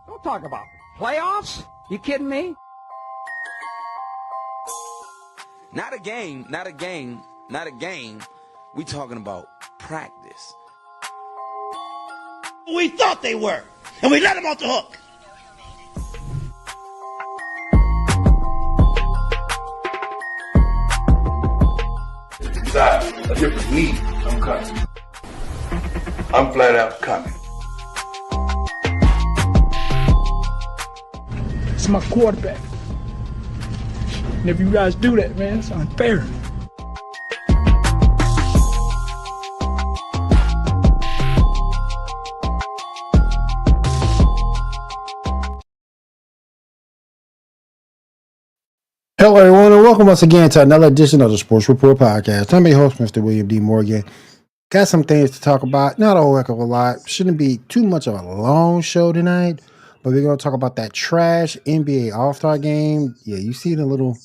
Don't talk about playoffs. You kidding me? Not a game, not a game, not a game. We talking about practice. We thought they were, and we let them off the hook. Besides, if it was me, I'm coming. I'm flat out coming. It's my quarterback. And if you guys do that, man, it's unfair. Hello, everyone, and welcome once again to another edition of the Sports Report Podcast. I'm your host, Mr. William D. Morgan. Got some things to talk about. Not a whole heck of a lot. Shouldn't be too much of a long show tonight, but we're going to talk about that trash NBA All-Star game. Yeah, you see the little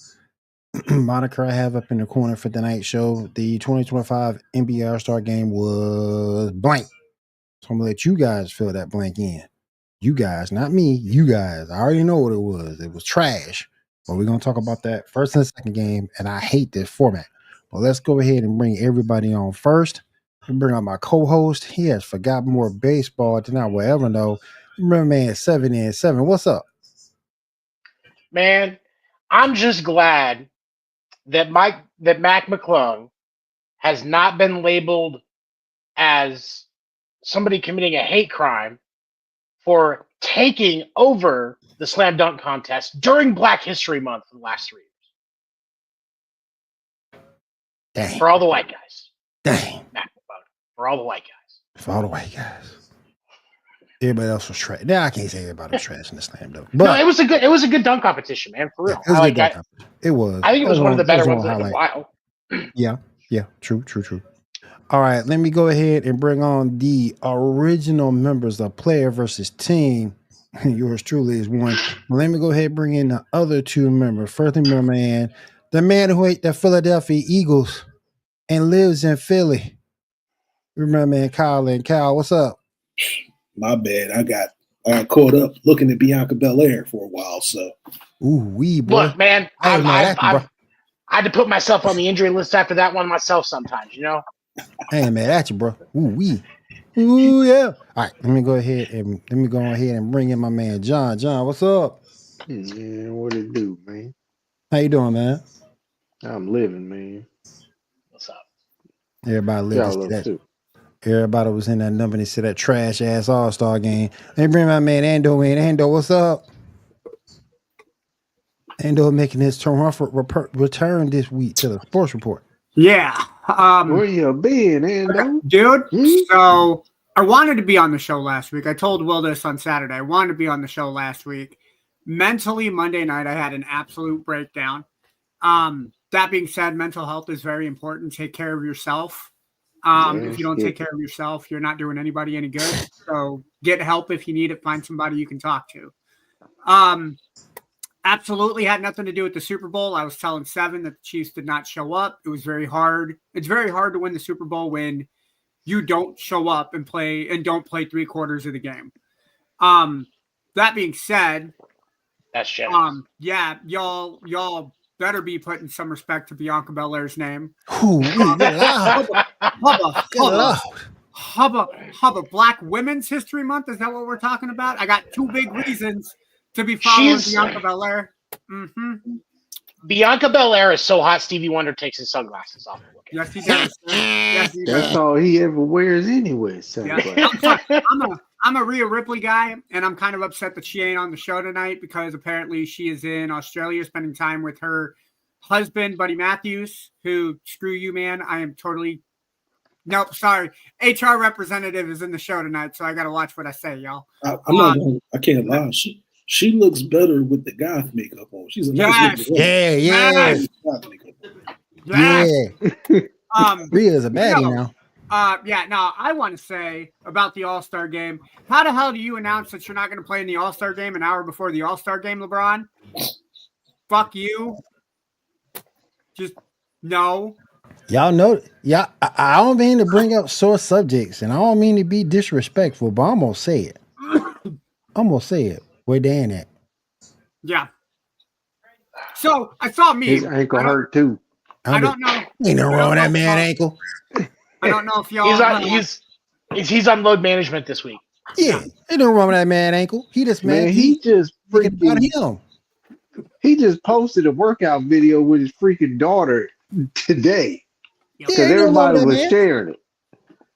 moniker I have up in the corner for tonight's show. The 2025 NBA All-Star game was blank. So I'm going to let you guys fill that blank in. You guys, not me. You guys. I already know what it was. It was trash. But we're going to talk about that first and second game, and I hate this format. But let's go ahead and bring everybody on first. And bring on my co-host. He has forgotten more baseball than I will ever know. Remember, man, 7-7. What's up? Man, I'm just glad that Mac McClung has not been labeled as somebody committing a hate crime for taking over the slam dunk contest during Black History Month for the last 3 years. Dang. For all the white guys. Dang. For all the white guys. For all the white guys. Everybody else was trash. Now I can't say everybody was trash in the slam dunk. But No, it was a good dunk competition, man, for real. it was a good dunk competition. It was. I think it was one of the better ones in a highlight. while. Yeah. True. All right, let me go ahead and bring on the original members of Player versus Team. Yours truly is one. Let me go ahead and bring in the other two members. First, the man who ate the Philadelphia Eagles and lives in Philly. Remember, man, Kyle. And Kyle, what's up? My bad. I got caught up looking at Bianca Belair for a while. So, boy. Look, man, I had to put myself on the injury list after that one myself sometimes, you know? I ain't mad at you, bro. Ooh, yeah. All right, let me go ahead and bring in my man John. John, what's up? Yeah, what it do, man? How you doing, man? I'm living, man. What's up? Everybody Y'all lived up too. Everybody was in that number. They said that trash ass All-Star game. Let me bring my man Ando in. Ando, what's up? Ando making his return this week to the Sports Report. Yeah. Where you been, Ando? Dude, so I wanted to be on the show last week. I told Will this on Saturday. I wanted to be on the show last week. Mentally, Monday night, I had an absolute breakdown. That being said, mental health is very important. Take care of yourself. If you don't take care of yourself, you're not doing anybody any good. So get help if you need it. Find somebody you can talk to. Absolutely had nothing to do with the Super Bowl. I was telling Seven that the Chiefs did not show up. It was very hard. It's very hard to win the Super Bowl when you don't show up and don't play 3/4 of the game. That being said, that's generous. Yeah, y'all better be putting some respect to Bianca Belair's name. Hubba. Black Women's History Month. Is that what we're talking about? I got two big reasons to be following Bianca Belair. Mm-hmm. Bianca Belair is so hot, Stevie Wonder takes his sunglasses off. Yes, he does. Yes, he does. That's all he ever wears anyway. Yeah. I'm sorry. I'm a Rhea Ripley guy, and I'm kind of upset that she ain't on the show tonight because apparently she is in Australia spending time with her husband, Buddy Matthews, who, screw you, man. I am totally... Nope, sorry. HR representative is in the show tonight, so I got to watch what I say, y'all. I can't lie. She looks better with the goth makeup on. She's a nice Yeah. Yes. Rhea's a baddie now. Now I want to say about the All-Star game. How the hell do you announce that you're not going to play in the All-Star game an hour before the All-Star game, LeBron? Fuck you. Just no. Y'all know, I don't mean to bring up sore subjects, and I don't mean to be disrespectful, but I'm gonna say it. I'm gonna say it. Where Dan at? Yeah. So I saw me. His ankle hurt too. I don't know. Ain't no wrong with that man ankle. I don't know if y'all. He's on load management this week. Yeah, ain't no wrong with that man ankle. He just he just freaking He just posted a workout video with his freaking daughter today because everybody was sharing it,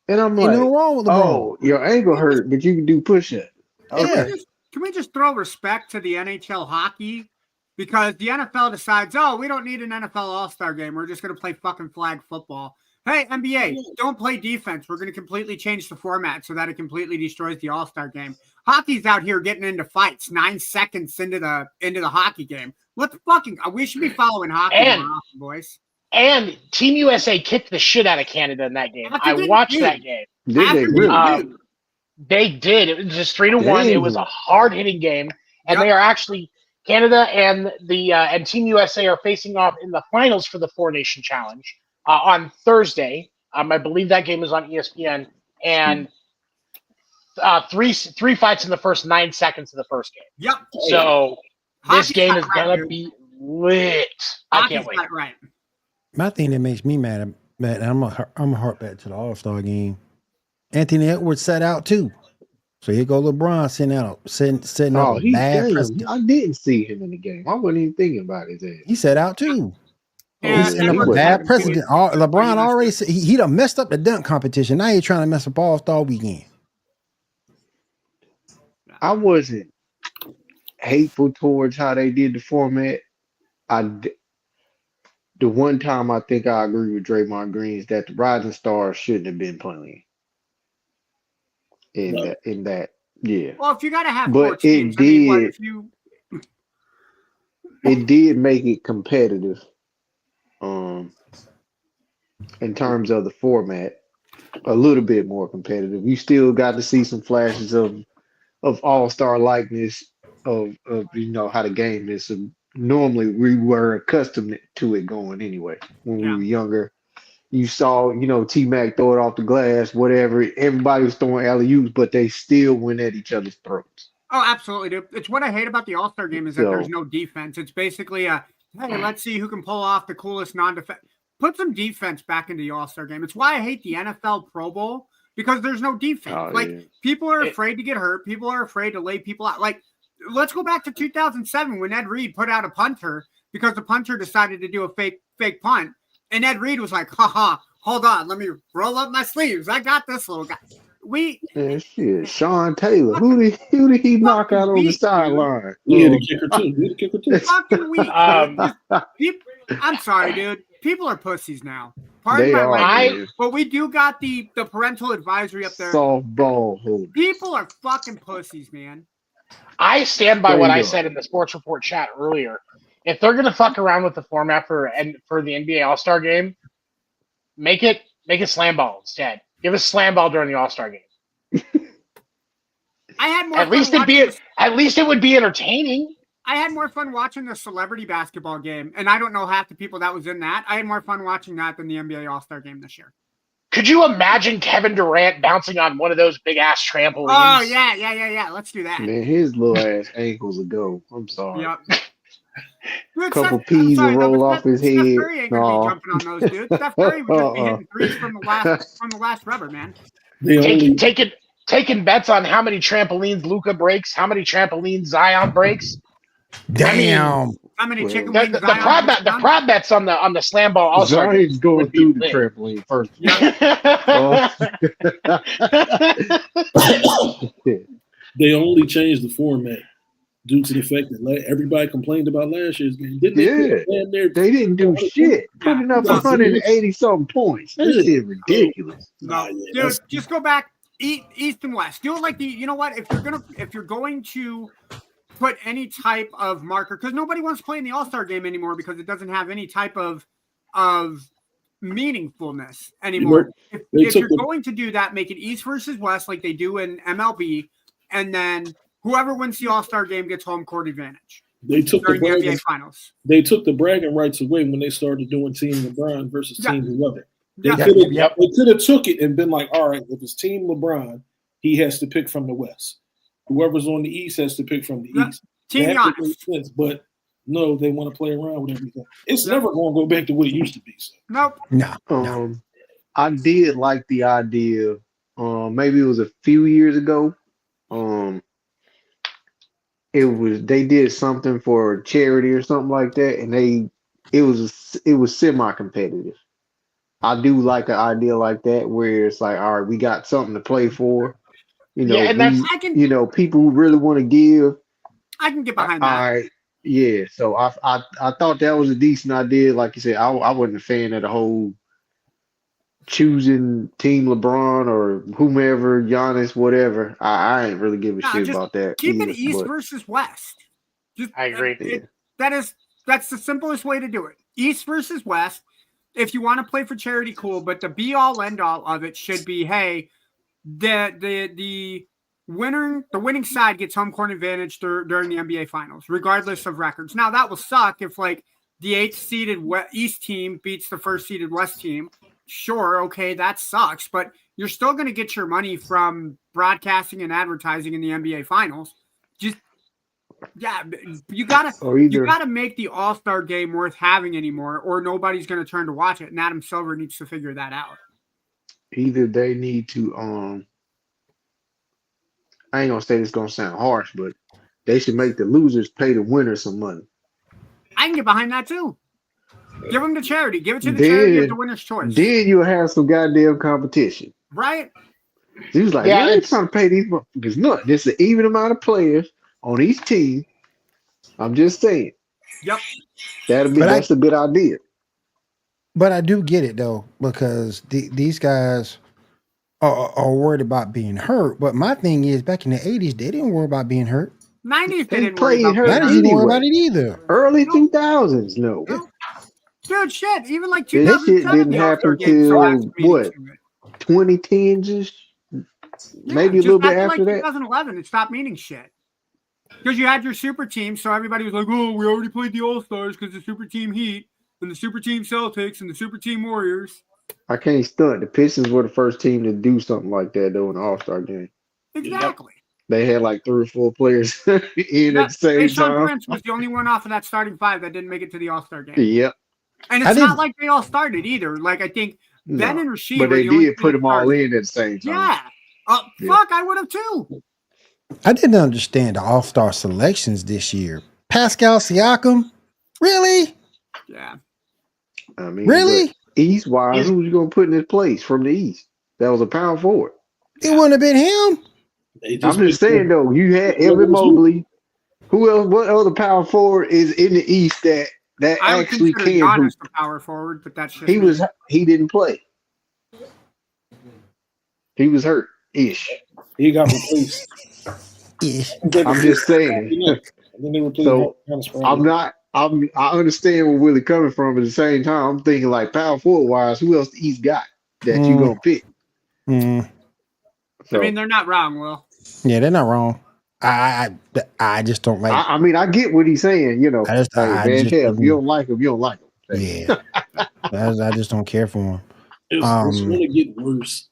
and I'm like, no wrong with "Oh, your ankle hurt, but you can do push-ups." Okay. Can we just throw respect to the NHL hockey? Because the NFL decides, oh, we don't need an NFL All-Star game. We're just going to play fucking flag football. Hey, NBA, don't play defense. We're going to completely change the format so that it completely destroys the All-Star game. Hockey's out here getting into fights 9 seconds into the hockey game. We should be following hockey more often, boys. And Team USA kicked the shit out of Canada in that game. I watched that game. Did they really? They did. It was just 3-1. It was a hard-hitting game, and they are actually Canada and and Team USA are facing off in the finals for the Four Nation Challenge on Thursday. I believe that game is on ESPN, and three fights in the first 9 seconds of the first game. Yep. So this game is gonna be lit. I can't wait. Right. My thing that makes me mad, I'm a harp back to the All-Star game. Anthony Edwards sat out too. So here go LeBron setting up a bad precedent. I didn't see him in the game. I wasn't even thinking about his ass. He sat out too. Yeah, He's setting up a bad precedent. LeBron already said he done messed up the dunk competition. Now he's trying to mess up All-Star weekend. I wasn't hateful towards how they did the format. The one time I think I agree with Draymond Green is that the Rising Stars shouldn't have been playing. In that, yeah. Well, if you got to have, but teams, it did make it competitive. In terms of the format, a little bit more competitive. You still got to see some flashes of all-star likeness of how the game is. So normally we were accustomed to it going anyway when we were younger. You saw, T-Mac throw it off the glass, whatever. Everybody was throwing alley-oops, but they still went at each other's throats. Oh, absolutely, dude. It's what I hate about the All-Star game is that there's no defense. It's basically hey, let's see who can pull off the coolest non-defense. Put some defense back into the All-Star game. It's why I hate the NFL Pro Bowl, because there's no defense. People are afraid to get hurt. People are afraid to lay people out. Let's go back to 2007 when Ed Reed put out a punter because the punter decided to do a fake punt. And Ed Reed was like, hold on, let me roll up my sleeves. I got this little guy. Shit, Sean Taylor. Who did he knock out on the sideline? Yeah, the kicker too. Fucking weak. I'm sorry, dude. People are pussies now. Pardon my language, but we do got the parental advisory up there. Softball holder. People are fucking pussies, man. I stand by what I said in the Sports Report chat earlier. If they're gonna fuck around with the format for the NBA All-Star game, make it slam ball instead. Give us slam ball during the All-Star game. I had more. At least it would be entertaining. I had more fun watching the celebrity basketball game, and I don't know half the people that was in that. I had more fun watching that than the NBA All-Star game this year. Could you imagine Kevin Durant bouncing on one of those big ass trampolines? Oh yeah. Let's do that. Man, his little ass ankles will go. I'm sorry. Yep. Dude, couple peas will roll off his head. Steph Curry ain't gonna be jumping on those dudes. Steph Curry would just be hitting threes from the last rubber, man. Taking bets on how many trampolines Luka breaks, how many trampolines Zion breaks. Damn. How many Well, chicken The, wings? the, the Zion prop gets bet, the done? prop bets on the slam ball all star Zion's going would be through the lit. trampoline first. They only changed the format due to the fact that everybody complained about last year's game. Didn't they Yeah, put damn near they didn't do shit. Putting up Yeah. 180 something points. This Yeah. shit ridiculous. Nah, No, yeah, dude, just go back east and west. Do it like you know what? If you're going to put any type of marker, because nobody wants to play in the All-Star game anymore because it doesn't have any type of meaningfulness anymore. If you're going to do that, make it East versus West like they do in MLB, and then whoever wins the All-Star game gets home court advantage. They took the NBA Finals. They took the bragging rights away when they started doing Team LeBron versus Team whoever. They could have took it and been like, all right, if it's Team LeBron, he has to pick from the West. Whoever's on the East has to pick from the East. Team that Giannis. Sense, but no, they want to play around with everything. It's never going to go back to what it used to be. So. Nope. No. I did like the idea. Maybe it was a few years ago. They did something for charity or something like that, and it was semi-competitive. I do like an idea like that where it's like, all right, we got something to play for. You know, and people who really want to give. I can get behind that. All right, yeah. So I thought that was a decent idea. Like you said, I wasn't a fan of the whole choosing Team LeBron or whomever, Giannis, whatever. I ain't really give a shit about that. Keep either, it East versus West. I agree. That's the simplest way to do it. East versus West. If you want to play for charity, cool. But the be all end all of it should be, hey, the winning side gets home court advantage during the NBA Finals, regardless of records. Now that will suck if like the 8th seeded East team beats the 1st seeded West team. Sure, okay, that sucks, but you're still going to get your money from broadcasting and advertising in the NBA Finals. You gotta make the All-Star game worth having anymore, or nobody's going to turn to watch it. And Adam Silver needs to figure that out. Either they need to I ain't gonna say this gonna sound harsh, but they should make the losers pay the winners some money. I can get behind that too. Give them to charity. Give it to the charity of the winner's choice. Then you'll have some goddamn competition. Right? He was like, yeah, they're trying to pay these motherfuckers. No, there's an even amount of players on each team. I'm just saying. Yep. That's a good idea. But I do get it though, because these guys are worried about being hurt. But my thing is, back in the 80s, they didn't worry about being hurt. 90s, they didn't worry about being hurt. 90s didn't worry about it either. Early 2000s, no. Dude, shit. Even like That shit 2007, didn't happen till what? 2010s? Maybe a little bit after that. 2011, it stopped meaning shit. Because you had your super team, so everybody was like, oh, we already played the All-Stars because the super team Heat and the super team Celtics and the super team Warriors. I can't stunt. The Pistons were the first team to do something like that, though, in the All-Star game. Exactly. They had like 3 or 4 players in at the same time. Prince was the only one off of that starting 5 that didn't make it to the All-Star game. Yep. And it's not like they all started either. Like, I think Ben and Rasheed. But they did put them all in at the same time. Yeah. Fuck, I would have too. I didn't understand the All-Star selections this year. Pascal Siakam? Really? Yeah. I mean, really? East-wise, who was you going to put in his place from the East? That was a power forward. It wouldn't have been him. I'm just saying, though, you had Evan Mobley. Who else? What other power forward is in the East that actually can hoop? Power forward, but that's he didn't play. He was hurt ish. He got replaced. I'm just saying. So I understand where Willie coming from, but at the same time, I'm thinking like power forward wise, who else the East got that you gonna pick? So, I mean, they're not wrong, Will. Yeah, they're not wrong. I just don't like. I mean, I get what he's saying. You know, if you don't like him, you don't like him. Yeah, I just don't care for him. It's going to get worse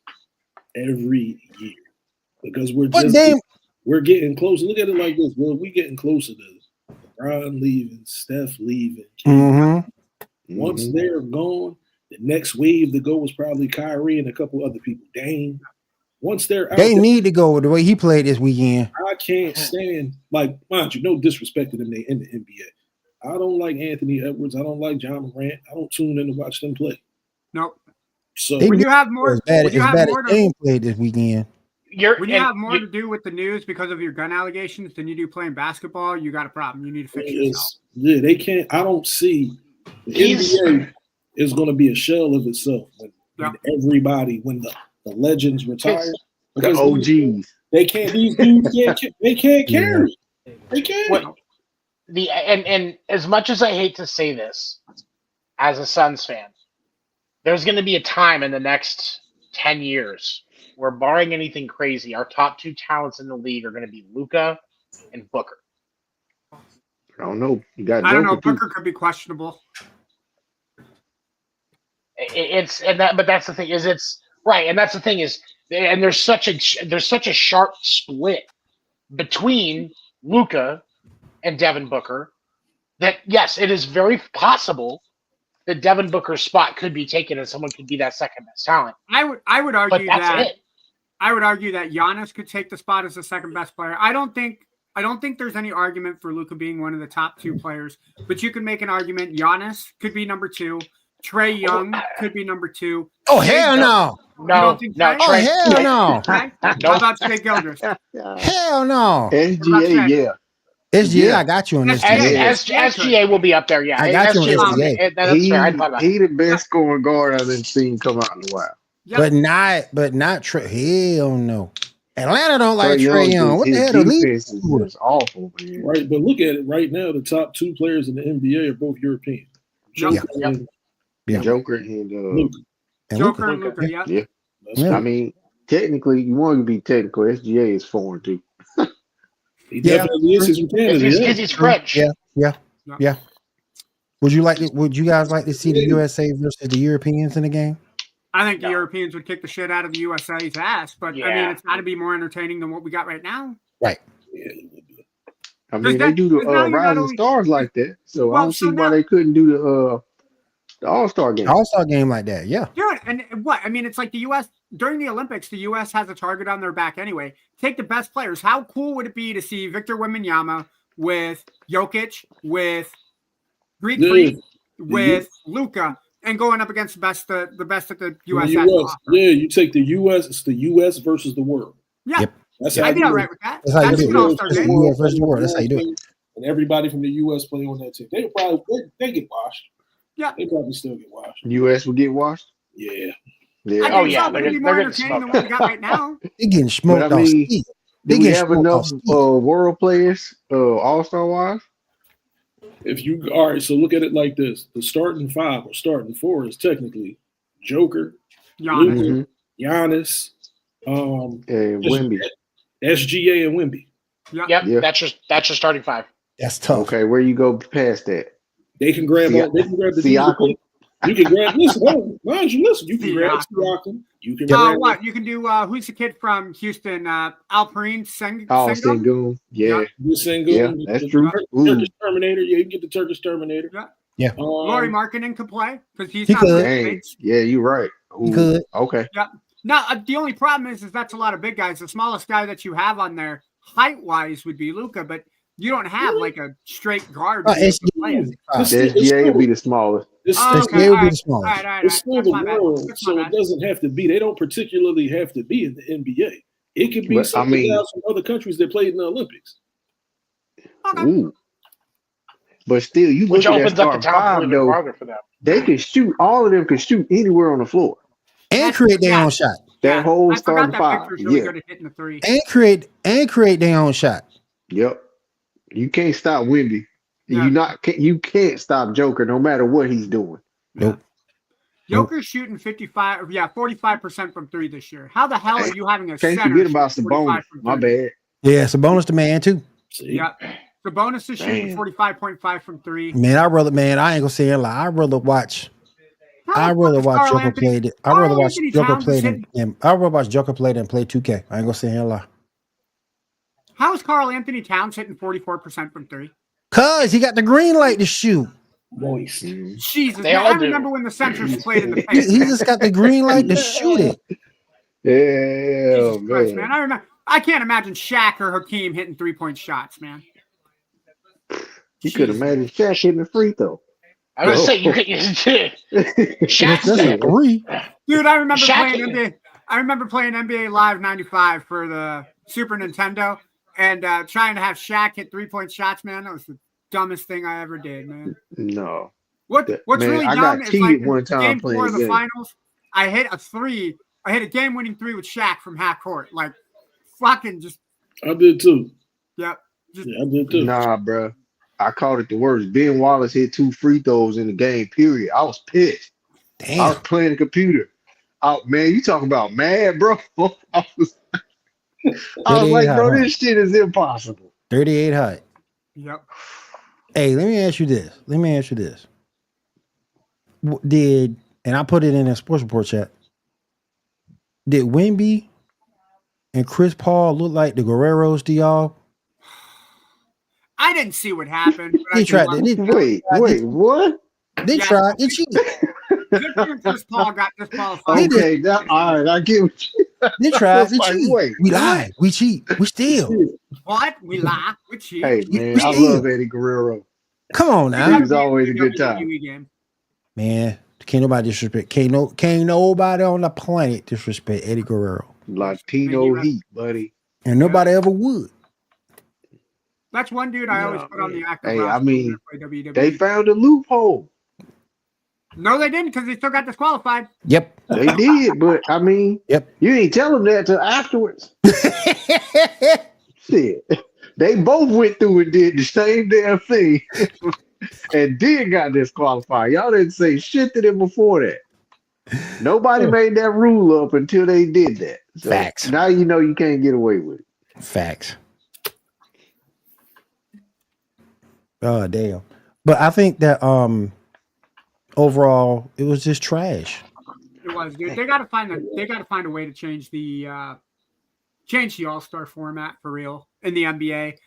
every year because we're getting closer. Look at it like this: well, we getting closer to LeBron leaving, Steph leaving. Once they're gone, the next wave to go is probably Kyrie and a couple other people. Dame. Once they're out, they need to go the way he played this weekend. I can't stand, like, mind you, no disrespect to them, they in the NBA. I don't like Anthony Edwards. I don't like John Morant. I don't tune in to watch them play. Nope. So They When you have as more, bad when you as have bad more as to, Dame played this weekend. when you have more to do with the news because of your gun allegations than you do playing basketball, you got a problem. You need to fix yourself. Yeah, they can't. I don't see the NBA is going to be a shell of itself when everybody, when the legends retire. The OGs. They can't. These dudes they can't carry. They can't. And as much as I hate to say this, as a Suns fan, there's going to be a time in the next 10 years where, barring anything crazy, our top two talents in the league are going to be Luka and Booker. I don't know. You got I don't know. Joker, Booker could be questionable. But that's the thing is and that's the thing is, and there's such a sharp split between Luka and Devin Booker that yes, it is very possible that Devin Booker's spot could be taken and someone could be that second best talent. I would argue But that's that it. I would argue that Giannis could take the spot as the second best player. I don't think there's any argument for Luka being one of the top two players, but you can make an argument Giannis could be number two. Trae Young could be number two. Oh, hell no. No. Oh, hell no. How about Shea Gilders? Hell no. SGA, yeah. SGA, I got you on this. SGA will be up there, yeah. I got you on SGA. That's fair. He the best scoring guard I've been seen come out in a while. Yep. But not Trae. Hell no. Atlanta don't like Trae Young. What the hell? The defense is awful, man. Right, but look at it right now. The top two players in the NBA are both European. Joker and Luka. Joker and Luka, yeah. I mean, technically, you want to be technical. SGA is foreign too. He definitely is. He's from Canada. Because he's French. Yeah. Would you guys like to see the USA versus the Europeans in the game? I think the Europeans would kick the shit out of the USA's ass, but I mean, it's got to be more entertaining than what we got right now. Right. I mean, they do the Rising Stars like that, so I don't see why they couldn't do the All-Star game. All-Star game like that, yeah. Dude, and what? I mean, it's like the U.S. during the Olympics, the U.S. has a target on their back anyway. Take the best players. How cool would it be to see Victor Wembanyama with Jokic, with Greek Freak, with Luka, and going up against the best that the U.S. has to offer? Yeah, you take the U.S. It's the U.S. versus the world. Yeah. Yep. I'd be all right with that. That's how you do it. All-Star game. U.S. versus the world. That's how you do it. And everybody from the U.S. play on that team. They get washed. Yeah. They probably still get washed. U.S. will get washed? Yeah. Oh, yeah. They're going to be more entertaining than what we got right now. They're getting smoked off speed. Do we have enough world players, All-Star wise? All right, so look at it like this: the starting five or starting four is technically Joker, Giannis, and Wemby, SGA, and Wemby. Yep. That's your starting five. That's tough. Okay, where you go past that? They can grab the Siakam. You can grab listen. You can grab Siakam. You can grab what? You can do who's the kid from Houston? Alperine Sengun? Sengun. Yeah. Sengun. Yeah, that's true. Turkish Terminator. Yeah, you can get the Turkish Terminator. Yeah. Laurie Markkinen could play because he's he not could. Yeah, you're right. He could. Okay. Yeah. Now the only problem is that's a lot of big guys. The smallest guy that you have on there height wise would be Luka, but you don't have like a straight guard. SGA would be the smallest. SGA would be the smallest. It's still the world, so it doesn't have to be. They don't particularly have to be in the NBA. It could be some guys from other countries that played in the Olympics. Ooh. But still, you look at that starting five, though, they can shoot. All of them can shoot anywhere on the floor. And create their own shot. That whole starting five. Really good at hitting the three. And create their own shot. Yep. You can't stop Wemby. Yeah. You can't stop Joker no matter what he's doing. Nope. Joker's shooting 45% from three this year. How the hell are you having a can't center? Forget about Sabonis. My bad. Yeah, Sabonis the man too. Yeah. Sabonis is shooting 45.5 from three. Man, I ain't gonna say a lie. I'd rather watch Joker play. I'd rather watch Joker play than play 2K. I ain't gonna say a lie. How is Karl Anthony Towns hitting 44% from three? Cause he got the green light to shoot. Moist. Jesus, I remember when the Sensors played in the paint. He just got the green light to shoot it. Yeah, Christ, man. I remember. I can't imagine Shaq or Hakeem hitting 3-point shots, man. You could imagine Shaq hitting the free throw. I was saying you could. Shaq That's a 3. Dude, I remember Shaq- playing NBA. I remember playing NBA Live '95 for the Super Nintendo and trying to have Shaq hit 3-point shots. Man, that was the dumbest thing I ever did, man. No. What's Man, really I dumb got is cheated like one time game playing 4 of the the game. finals. I hit a 3. I hit a game-winning 3 with Shaq from half court. Like, fucking just. I did too. Yep. Yeah, I did too. Nah, bro. I called it the worst. Ben Wallace hit 2 free throws in the game, period. I was pissed. Damn. I was playing the computer. Oh, man, you talking about mad, bro. I was like, bro, this shit is impossible. 38 hot. Yep. Hey, let me ask you this. And I put it in a sports report chat. Did Wemby and Chris Paul look like the Guerreros to y'all? I didn't see what happened. They tried to. Wait, what? They tried. They cheated. Chris Paul got disqualified. Okay, all right, I get what you. They tried to Like, cheat. wait, We lied. We cheat. We steal. What? We lie. We cheat. Hey, man, We I steal. love Eddie Guerrero. Come on He now, was always a good time. WWE game. man. Can't nobody disrespect. Can't nobody on the planet disrespect Eddie Guerrero, Latino Heat, buddy. and nobody ever would. That's one dude I always put on the active Hey, roster I mean, when I play WWE. they found a loophole. No, they didn't because they still got disqualified. Yep. They did, but I mean, Yep. you ain't tell them that till afterwards. Shit. They both went through and did the same damn thing and then got disqualified. Y'all didn't say shit to them before that. Nobody made that rule up until they did that. So Facts. now you know you can't get away with it. Facts. Oh damn. But I think that overall it was just trash. It was, dude. They got to find a way to change the All-Star format for real in the NBA.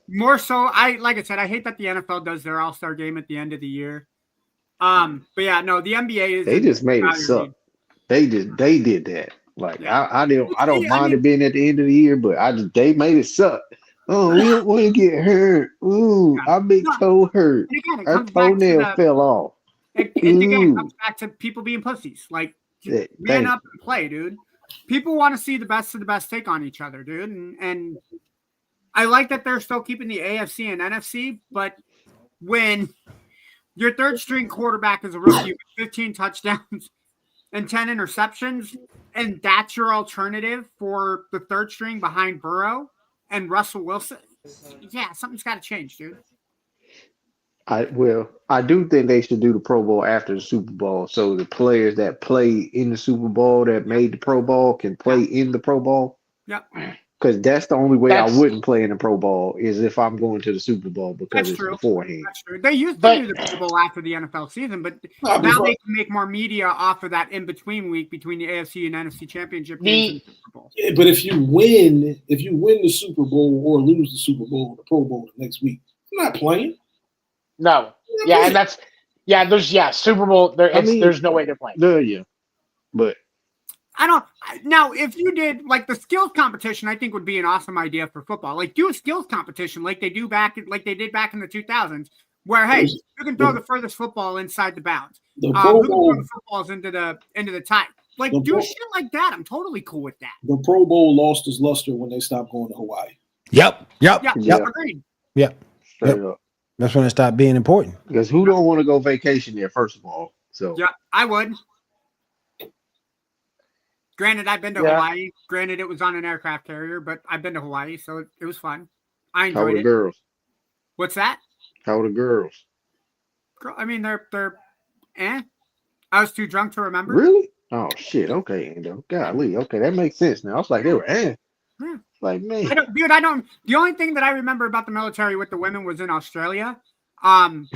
More so, like I said, I hate that the NFL does their All-Star game at the end of the year. But yeah, no, the NBA is. They just made it suck. They did that. Like yeah. I don't mind it being at the end of the year, but they made it suck. Oh, we don't want to get hurt. Ooh, our big toe hurt. Our toenail fell off. It again comes back to people being pussies. Like, man up and play, dude. People want to see the best of the best take on each other, dude. And I like that they're still keeping the AFC and NFC, but when your third string quarterback is a rookie with 15 touchdowns and 10 interceptions, and that's your alternative for the third string behind Burrow and Russell Wilson, yeah, something's got to change, dude. I do think they should do the Pro Bowl after the Super Bowl, so the players that play in the Super Bowl that made the Pro Bowl can play in the Pro Bowl. Yep. Because that's the only way I wouldn't play in the Pro Bowl is if I'm going to the Super Bowl because it's beforehand. That's true. They used to do the Pro Bowl after the NFL season, but now they can make more media off of that in between week between the AFC and NFC championship games and the Super Bowl. Yeah, but if you win the Super Bowl or lose the Super Bowl, the Pro Bowl the next week, you're not playing. No. Yeah, and that's Super Bowl. There's no way they're playing. Yeah, but now if you did like the skills competition, I think would be an awesome idea for football. Like do a skills competition like they did back in the 2000s, where hey, you can throw the furthest football inside the bounds. Who can throw the footballs into the tie? Like do shit like that. I'm totally cool with that. The Pro Bowl lost its luster when they stopped going to Hawaii. Yep. Agreed. Yep. That's when it stopped being important. Because who don't want to go vacation there, first of all? So yeah, I would. Granted, I've been to Hawaii. Granted, it was on an aircraft carrier, but I've been to Hawaii, so it was fun. I enjoyed it. How were the girls? What's that? How were the girls? I mean, they're I was too drunk to remember. Really? Oh shit. Okay, Ando. Golly. Okay, that makes sense now. I was like, they were like, man. The only thing that I remember about the military with the women was in Australia. Long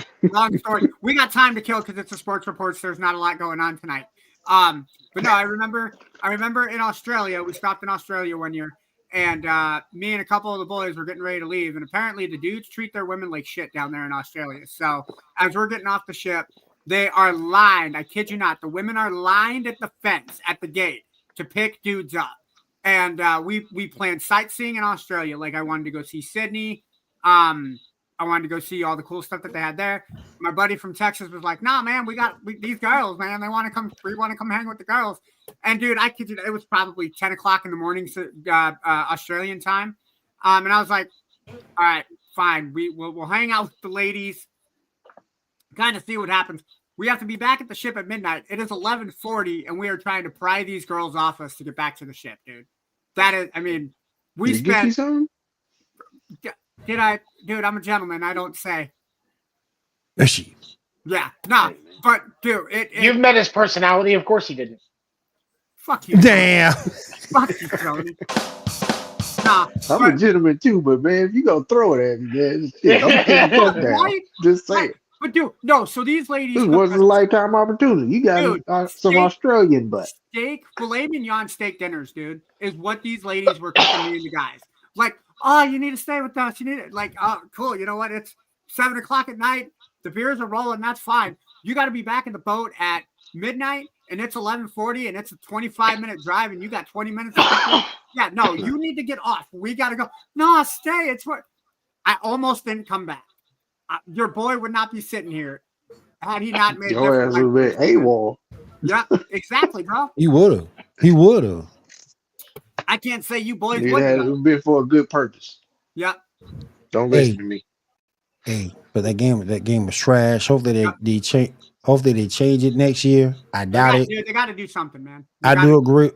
story. We got time to kill because it's a sports report, so there's not a lot going on tonight. But no, I remember in Australia, we stopped in Australia one year, and me and a couple of the boys were getting ready to leave, and apparently the dudes treat their women like shit down there in Australia. So as we're getting off the ship, they are lined. I kid you not. The women are lined at the fence at the gate to pick dudes up. And we planned sightseeing in Australia. Like I wanted to go see Sydney. I wanted to go see all the cool stuff that they had there. My buddy from Texas was like, "Nah, man, these girls, man. They want to come. We want to come hang with the girls." And dude, I kid you, it was probably 10 o'clock in the morning, Australian time. And I was like, "All right, fine. We'll hang out with the ladies, kind of see what happens. We have to be back at the ship at midnight. It is 11:40, and we are trying to pry these girls off us to get back to the ship, dude. That is, I mean, we Did you get you spent. some? Did I, dude? I'm a gentleman. I don't say. Is she? Yeah, no, but dude, You've met his personality. Of course, he didn't. Fuck you. Damn. Fuck you, Tony. Nah, I'm a gentleman too, but man, if you gonna throw it at me, man, shit, I'm getting the fuck down. Right? Just saying. But dude, no. So these ladies. This wasn't a lifetime opportunity. You got Dude, some steak- Australian butt. Steak, filet mignon steak dinners, dude, is what these ladies were cooking me and the guys. Like, oh, you need to stay with us. You need it. Like, oh, cool. You know what? It's 7 o'clock at night. The beers are rolling. That's fine. You got to be back in the boat at midnight, and it's 11:40, and it's a 25-minute drive, and you got 20 minutes. Yeah, no, you need to get off. We got to go. No, stay. It's what I almost didn't come back. Your boy would not be sitting here had he not made. Your ass would have been AWOL. Yeah, exactly, bro. He would have. I can't say you boys It wouldn't. had been for a good purpose. Yeah. Don't listen to me. Hey, but that game was trash. Hopefully they change. Hopefully they change it next year. I doubt it. They got to do something, man. I do agree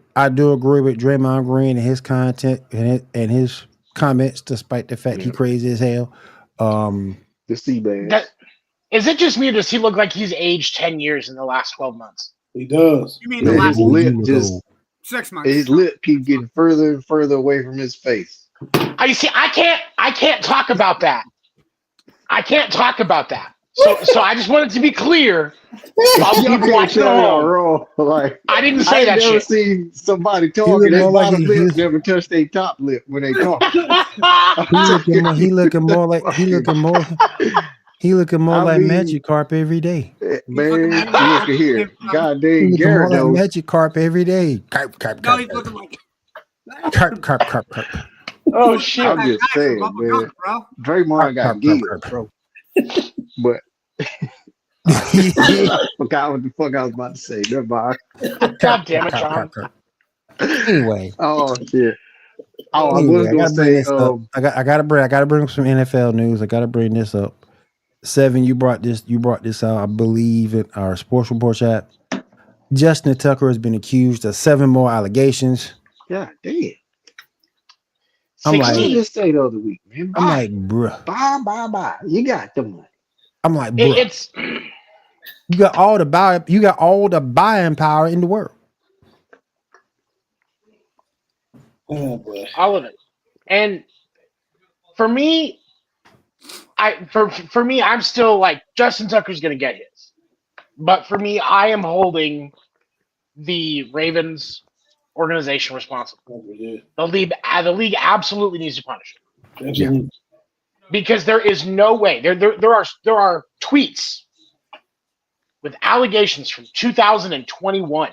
with Draymond Green and his content and his comments, despite the fact he crazy as hell. The sea bass. Is it just me, or does he look like he's aged 10 years in the last 12 months? He does. You mean the last His lip just 6 months? his lip keep getting further and further away from his face. I see. I can't talk about that. I can't talk about that. So I just wanted to be clear. All the people watching at home, wrong. Like I didn't say that never shit. seen somebody talking. Their more like bottom lip he's- never touch their top lip when they talk. He looking more like Magikarp every day. Man, look at here. He Goddamn looking more Garrett like knows. Magikarp every day. Carp. No, he's looking like Carp. Oh shit! I'm just saying, Bubble man. gum, bro. Draymond got gigs, bro. But forgot what the fuck I was about to say. Never mind. God damn it, John. Anyway. Oh shit. Oh, Anyway, I was gonna say, I gotta bring some NFL news. I gotta bring this up. Seven, you brought this out, I believe, in our sports report chat. Justin Tucker has been accused of 7 more allegations. God damn. I'm like, What did you say the other week, man? I'm like, bruh. Bye. You got the money. I'm like, bruh. It's You got all the buying power in the world. Oh boy. all of it. And for me, I'm still like Justin Tucker's gonna get his. But for me, I am holding the Ravens organization responsible. Oh, yeah. The league absolutely needs to punish him. Absolutely. Because there is no way. There are tweets with allegations from 2021.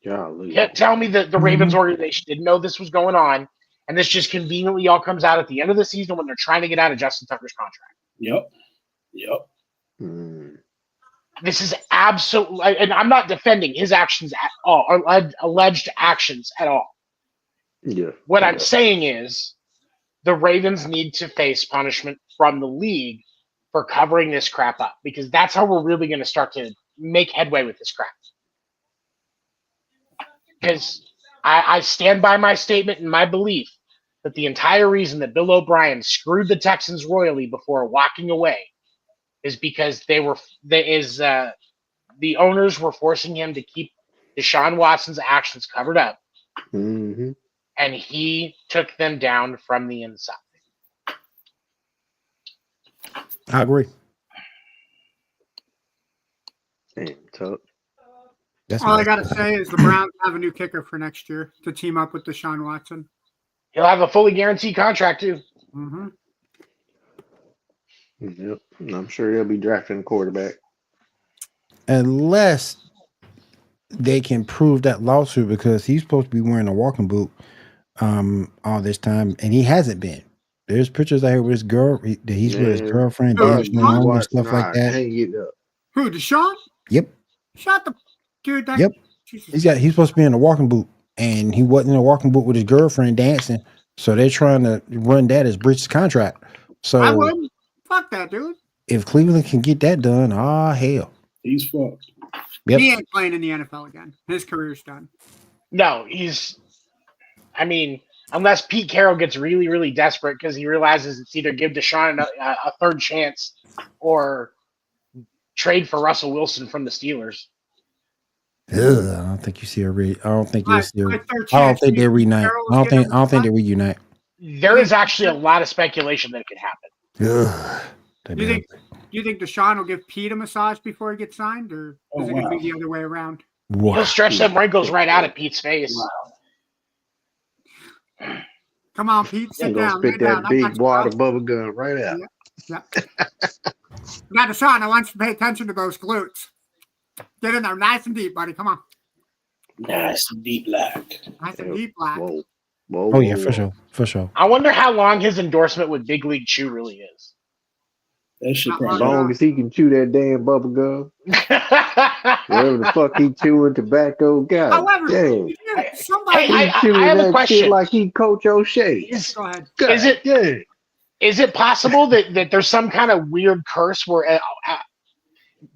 Golly. Can't tell me that the Ravens organization didn't know this was going on, and this just conveniently all comes out at the end of the season when they're trying to get out of Justin Tucker's contract. Yep. This is absolutely, and I'm not defending his actions at all, or alleged actions at all. Yeah. What I'm saying is the Ravens need to face punishment from the league for covering this crap up, because that's how we're really going to start to make headway with this crap. Because I stand by my statement and my belief that the entire reason that Bill O'Brien screwed the Texans royally before walking away is because the owners were forcing him to keep Deshaun Watson's actions covered up, Mm-hmm. and he took them down from the inside. I agree. Damn, Tuck. That's All I nice. gotta say is the Browns have a new kicker for next year to team up with Deshaun Watson. He'll have a fully guaranteed contract too. Mm-hmm. Yep. I'm sure they'll be drafting a quarterback. Unless they can prove that lawsuit, because he's supposed to be wearing a walking boot all this time, and he hasn't been. There's pictures out here with his girl that he's with his Man, girlfriend Oh, dancing Deshaun? along and watch, stuff like that. hang it up. Who, Deshaun? Yep. Shut the dude. That, Yep. Jesus. He's supposed to be in a walking boot, and he wasn't in a walking boot with his girlfriend dancing. So they're trying to run that as breach of contract. So I wouldn't. Fuck that, dude. if Cleveland can get that done, hell. He's fucked. Yep. He ain't playing in the NFL again. His career's done. No, unless Pete Carroll gets really, really desperate because he realizes it's either give Deshaun a third chance or trade for Russell Wilson from the Steelers. Ugh, I don't think you see a I don't think you'll see My a third I don't chance think they Pete reunite. Carroll's I don't getting think they him reunite. There is actually a lot of speculation that it could happen. Ugh, that'd You be think? You think Deshaun will give Pete a massage before he gets signed, or is it going to be the other way around? ugly. He'll stretch them wrinkles right out of Pete's face. Come on, Pete, sit Gonna down. Lay spit down. that I big got you, water bro. bubble gun right out. Yeah. Now, Deshaun, I want you to pay attention to those glutes. Get in there nice and deep, buddy. Come on. Nice and deep black. Nice and deep, black. Whoa. Whoa. Oh yeah, for sure, for sure. I wonder how long his endorsement with Big League Chew really is. That shit Not As probably. long as he can chew that damn bubble gum, whatever the fuck he chewing tobacco, God However, damn. somebody. Hey, He I chewing have a that question. shit like he Coach O'Shea. Go ahead. God Is it- damn. Is it possible that there's some kind of weird curse where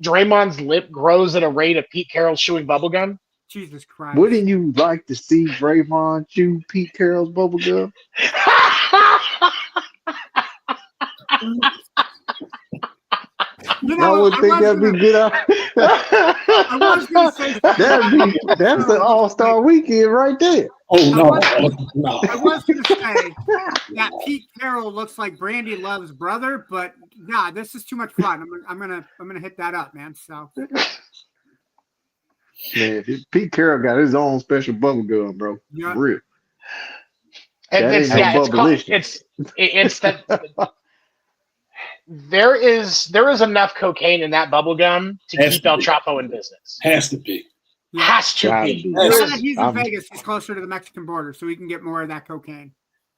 Draymond's lip grows at a rate of Pete Carroll's chewing bubblegum? Jesus Christ. Wouldn't you like to see Draymond chew Pete Carroll's bubble gum? You I know, would think that'd be good. I was going to say. That's the All-Star weekend right there. Oh no, no. I was going to say that Pete Carroll looks like Brandy Love's brother, but nah, this is too much fun. I'm gonna hit that up, man. So Man, Pete Carroll got his own special bubble gum, bro. Yeah. For real. And That it's, ain't no yeah, it's, called, bubblicious. it's that there is enough cocaine in that bubble gum to Has keep to El be. Chapo in business. Has to be. Has to Gotta be. be. now Yes. that he's in I'm- Vegas, he's closer to the Mexican border, so he can get more of that cocaine.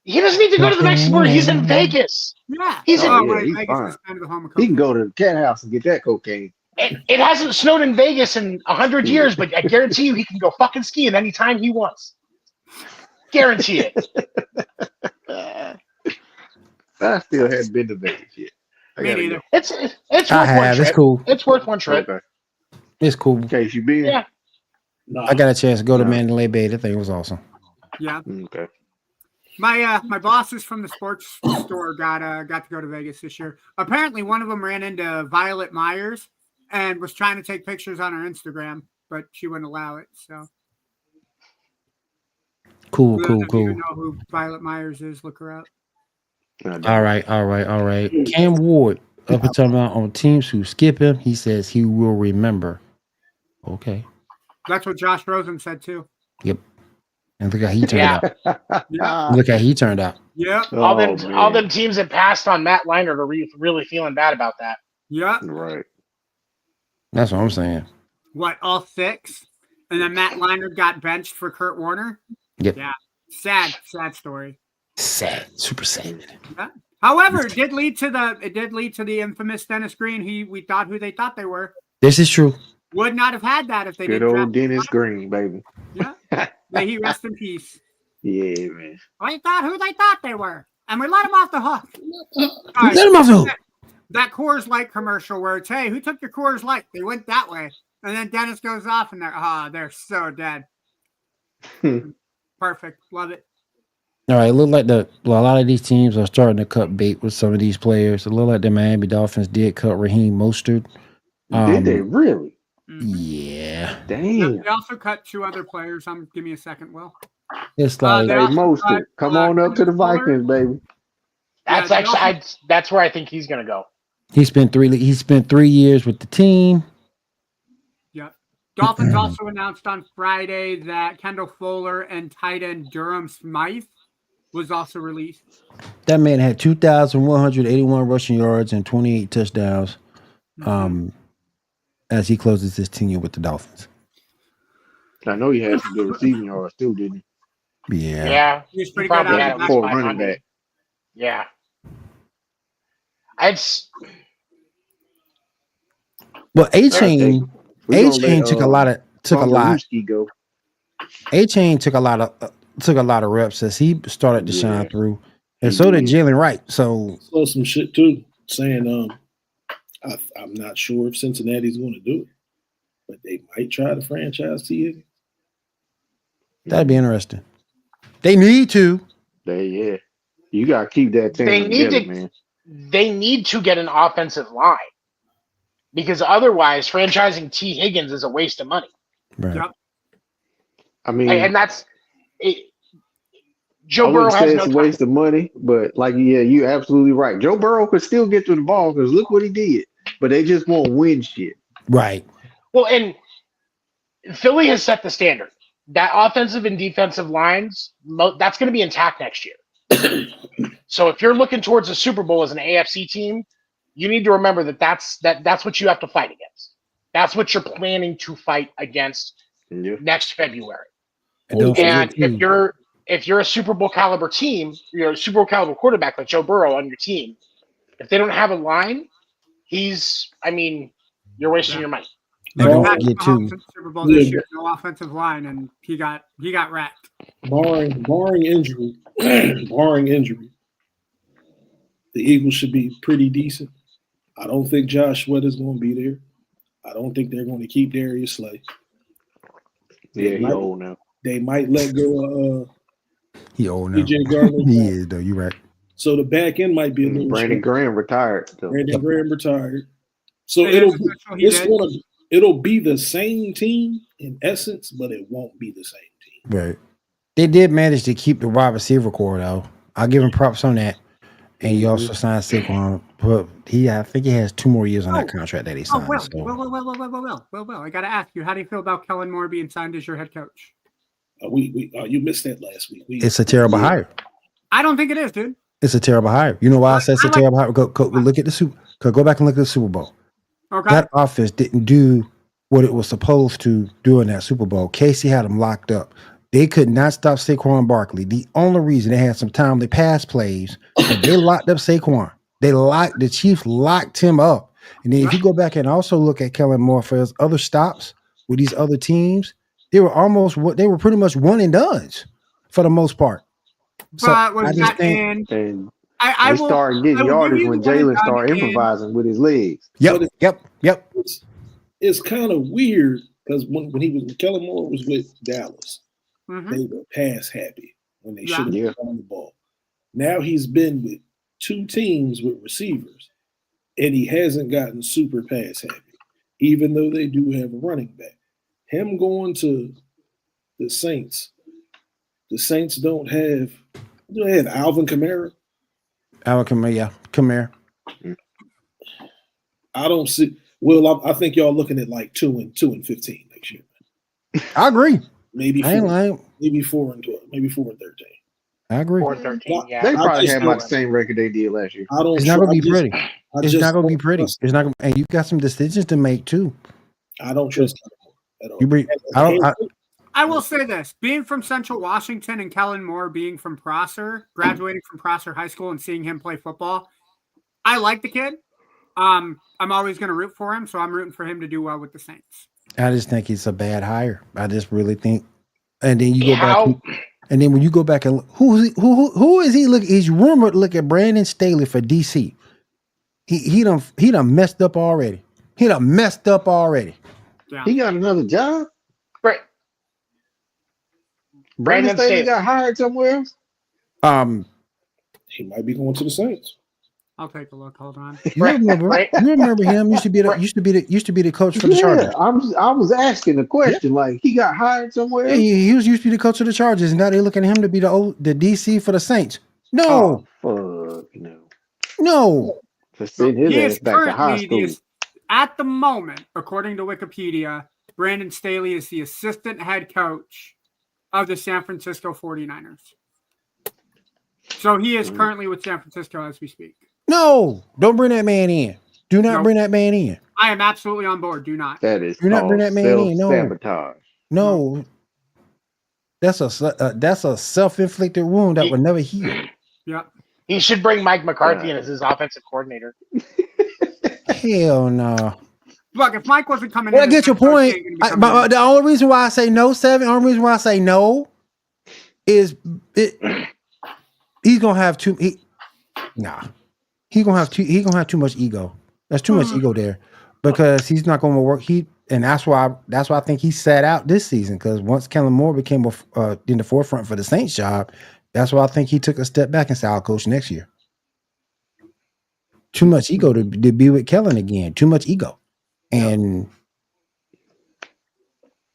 He doesn't need to go to the Mexican border. He's in Vegas. Yeah, He's in- right, he's Vegas fine. is kind of the home of He can cocaine. go to the cat house and get that cocaine. It hasn't snowed in Vegas in 100 years, but I guarantee you he can go fucking skiing anytime he wants. Guarantee it. I still haven't been to Vegas yet. I Me gotta neither. go. It's worth I one have. trip. It's cool. It's worth one trip. Okay. It's cool. In case you been. Yeah. No. I got a chance to go to No. Mandalay Bay. That thing was awesome. Yeah, Okay. my bosses from the sports store got to go to Vegas this year. Apparently, one of them ran into Violet Myers and was trying to take pictures on her Instagram, but she wouldn't allow it. So, Cool, those cool, of you who cool. know who Violet Myers is, look her up. All right. Cam Ward up until now on teams who skip him, he says he will remember. Okay. That's what Josh Rosen said too. Yep. And look how he turned Yeah. out. Yeah, Look how he turned out. yep, all Oh, them teams that passed on Matt Leinart are really feeling bad about that. yep. Right. That's what I'm saying. What, all six? And then Matt Leinart got benched for Kurt Warner. Yep. Yeah, sad story. Sad. Super sad. However, it did lead to the infamous Dennis Green. We thought who they thought they were. This is true. Would not have had that if they Good didn't draft old Dennis Green, baby. Yeah. May he rest in peace. Yeah, man. I thought who they thought they were. And we let him off the hook. All right. Let him off the hook. That Coors Light commercial where it's, hey, who took your Coors Light? They went that way. And then Dennis goes off and they're so dead. Perfect. Love it. All right, it looked like a lot of these teams are starting to cut bait with some of these players. It looked like the Miami Dolphins did cut Raheem Mostert. Did they really? Yeah. Damn. They also cut two other players. Give me a second, Will. It's like they Hey, also Mostert, cut, come on up to the Fuller. Vikings, baby. That's Yeah, actually that's where I think he's gonna go. he spent 3 years with the team. Yeah. Dolphins also announced on Friday that Kendall Fuller and tight end Durham Smythe was also released. That man had 2,181 rushing yards and 28 touchdowns as he closes his tenure with the Dolphins. I know he had some good receiving yards too, didn't he? Yeah. Yeah. He was pretty Probably good had out at of least For a running 500. back. Yeah. Well, A-Chain took a lot. Go. A-Chain took a lot of reps as he started to shine through, and He so did did. Jalen Wright. So saw some shit too, saying I'm not sure if Cincinnati's going to do it, but they might try to franchise T. Higgins. that'd be interesting. They need to. You got to keep that team together, man. They need to get an offensive line because otherwise, franchising T. Higgins is a waste of money. Right. Yep. I mean, and that's it. Joe I Burrow wouldn't has say no it's a time. waste of money, but you're absolutely right. Joe Burrow could still get to the ball because look what he did, but they just won't win shit. Right. Well, and Philly has set the standard. That offensive and defensive lines, that's going to be intact next year. So if you're looking towards a Super Bowl as an AFC team, you need to remember that's what you have to fight against. That's what you're planning to fight against next February. And if you're a Super Bowl caliber team, you're a Super Bowl caliber quarterback like Joe Burrow on your team, if they don't have a line, you're wasting your money. Look at Patrick Mahomes in the Super Bowl this year, no offensive line, and he got wrecked. Barring injury, the Eagles should be pretty decent. I don't think Josh Sweat is going to be there. I don't think they're going to keep Darius Slay. He's old now. They might let go. He old now. DJ Garland. He is though. You're right. So the back end might be a little. Brandon Graham retired. Graham retired. So it'll be the same team in essence, but it won't be the same team. Right. They did manage to keep the wide receiver core though. I'll give him props on that. And he also signed Saquon, but I think he has 2 more years on that contract that he signed. Well, I got to ask you, how do you feel about Kellen Moore being signed as your head coach? You missed that last week. It's a terrible hire. I don't think it is, dude. It's a terrible hire. You know why I said it's a terrible hire? Go look at the go back and look at the Super Bowl. Okay. That offense didn't do what it was supposed to do in that Super Bowl. Casey had them locked up. They could not stop Saquon Barkley. The only reason they had some timely pass plays, they locked up Saquon. The Chiefs locked him up. And then if you go back and also look at Kellen Moore for his other stops with these other teams, they were pretty much one and dones for the most part. But was that in? They started getting yardage when Jalen started improvising with his legs. Yep. It's kind of weird because when Kellen Moore was with Dallas, they were pass happy when they should have been on the ball. Now he's been with 2 teams with receivers, and he hasn't gotten super pass happy, even though they do have a running back. Him going to the Saints don't have Alvin Kamara. Kamara. I don't see. Well, I think y'all looking at like 2 and 15 next year. I agree. Maybe 4 and 12, maybe 4 and 13. I agree. 4 and 13. Yeah, they probably had about the same record they did last year. It's not gonna be pretty. It's not gonna be pretty. It's not. And you got some decisions to make too. I don't trust him at all. I will say this: being from Central Washington and Kellen Moore being from Prosser, graduating from Prosser High School and seeing him play football, I like the kid. I'm always going to root for him, so I'm rooting for him to do well with the Saints. I just think it's a bad hire. I just really think. And then you go back, and then when you go back and look, who is he? Look, he's rumored to look at Brandon Staley for DC. He done messed up already. Yeah. He got another job. Right. Brandon Staley got hired somewhere else. He might be going to the Saints. I'll take a look. Hold on. You remember him? Used to be the coach for the Chargers. I was asking the question. Like he got hired somewhere. Yeah, he used to be the coach of the Chargers, and now they're looking at him to be the DC for the Saints. No, fuck no. No. To send his ass back to high school. At the moment, according to Wikipedia, Brandon Staley is the assistant head coach of the San Francisco 49ers. So he is currently with San Francisco as we speak. No, don't bring that man in. Do not bring that man in. I am absolutely on board. Do not. That is. Do not bring that man in. No. Sabotage. No. That's a self-inflicted wound that will never heal. Yep. He should bring Mike McCarthy in as his offensive coordinator. Hell no. Look, if Mike wasn't coming Well, in, I get your point. The only reason why I say no, the only reason why I say no is he's gonna have too. He's gonna have too much ego. There's too much ego there because he's not going to work. And that's why I think he sat out this season, because once Kellen Moore became in the forefront for the Saints job, that's why I think he took a step back and said, "I'll coach next year." Too much ego to be with Kellen again. Too much ego, and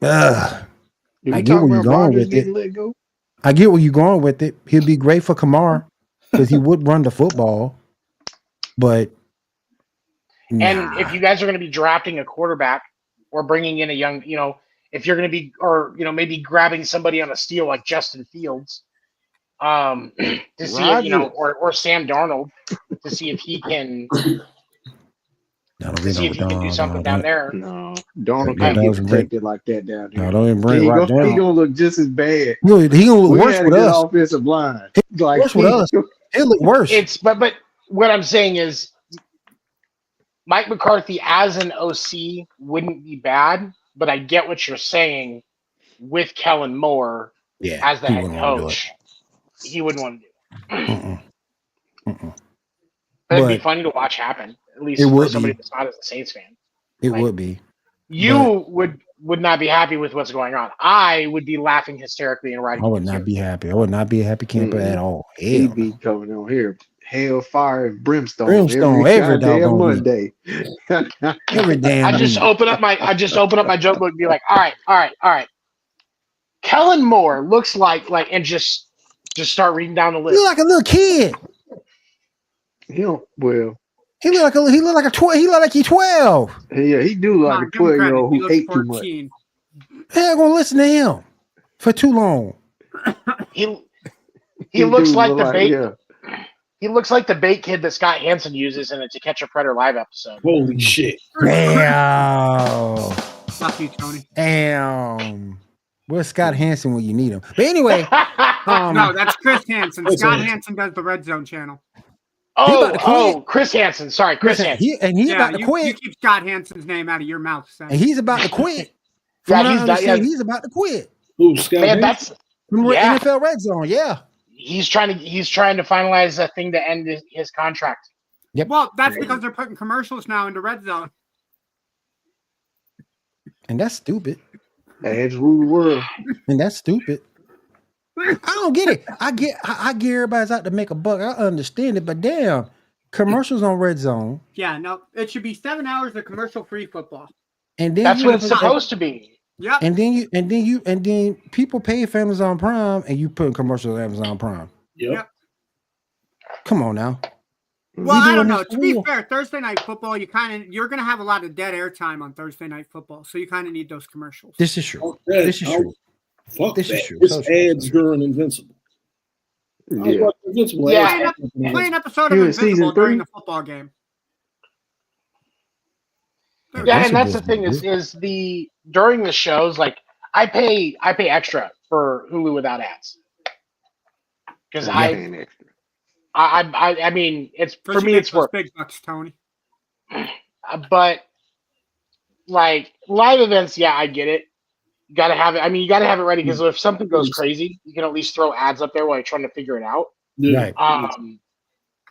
I get where you're going with it. I get where you're going with it. He'll be great for Kamara because he would run the football, but. And if you guys are going to be drafting a quarterback or bringing in a young, if you're going to be, or maybe grabbing somebody on a steal like Justin Fields, to see if, or Sam Darnold, to see if he can, do something down there. No, Darnold can't get protected like that down here. No, don't even bring it right down. He gonna look just as bad. He gonna look worse with us. Offensive line, like worse with us. He'll look worse. But what I'm saying is, Mike McCarthy as an OC wouldn't be bad, but I get what you're saying with Kellen Moore as the head coach. He wouldn't want to do it. But it'd be funny to watch happen, at least for somebody that's not as a Saints fan. It would be. You would not be happy with what's going on. I would be laughing hysterically and writing. I would not be happy. I would not be a happy camper at all. He'd be coming on here. Hell, fire, and brimstone every damn Monday. Every damn. I just open up my joke book and be like, all right. Kellen Moore looks like, and just start reading down the list. You like a little kid. He look like he's 12. Yeah, he do look like a 12-year-old who ate 14. Too much. Hell, gonna listen to him for too long. He looks like the bait. Yeah. He looks like the bait kid that Scott Hansen uses in a To Catch a Predator live episode. Holy shit! Damn. Fuck you, Tony. Damn. Where's Scott Hansen when you need him? But anyway, no, that's Chris Hansen. Scott Hansen does the Red Zone channel. Chris Hansen. Sorry, Chris Hansen. He's about to quit. You keep Scott Hansen's name out of your mouth, Sam. And he's about to quit. He's about to quit. Who, Scott? Man, that's NFL Red Zone. Yeah. He's trying to finalize a thing to end his contract. Yep. Well, that's because they're putting commercials now into Red Zone. And that's stupid. Edge rule the world. And that's stupid. I don't get it. I get everybody's out to make a buck. I understand it, but damn, commercials on Red Zone. Yeah, no, it should be 7 hours of commercial-free football. And then that's what it's supposed to be. Yeah. And then people pay for Amazon Prime, and you put commercials on Amazon Prime. Yep. Come on now. Well, I don't know. To be fair, Thursday night football, you're gonna have a lot of dead air time on Thursday night football, so you kind of need those commercials. This is true. This is true. Fuck this that. Is true. This ads during Invincible. Yeah. Invincible. Yeah. Play an episode of Invincible during the football game. Yeah, and that's the thing is the during the shows, like I pay extra for Hulu without ads because I mean it's for me it's worth big bucks, Tony. But like live events, yeah, I get it. You gotta have it. I mean, you gotta have it ready because if something goes crazy, you can at least throw ads up there while you're trying to figure it out. Yeah.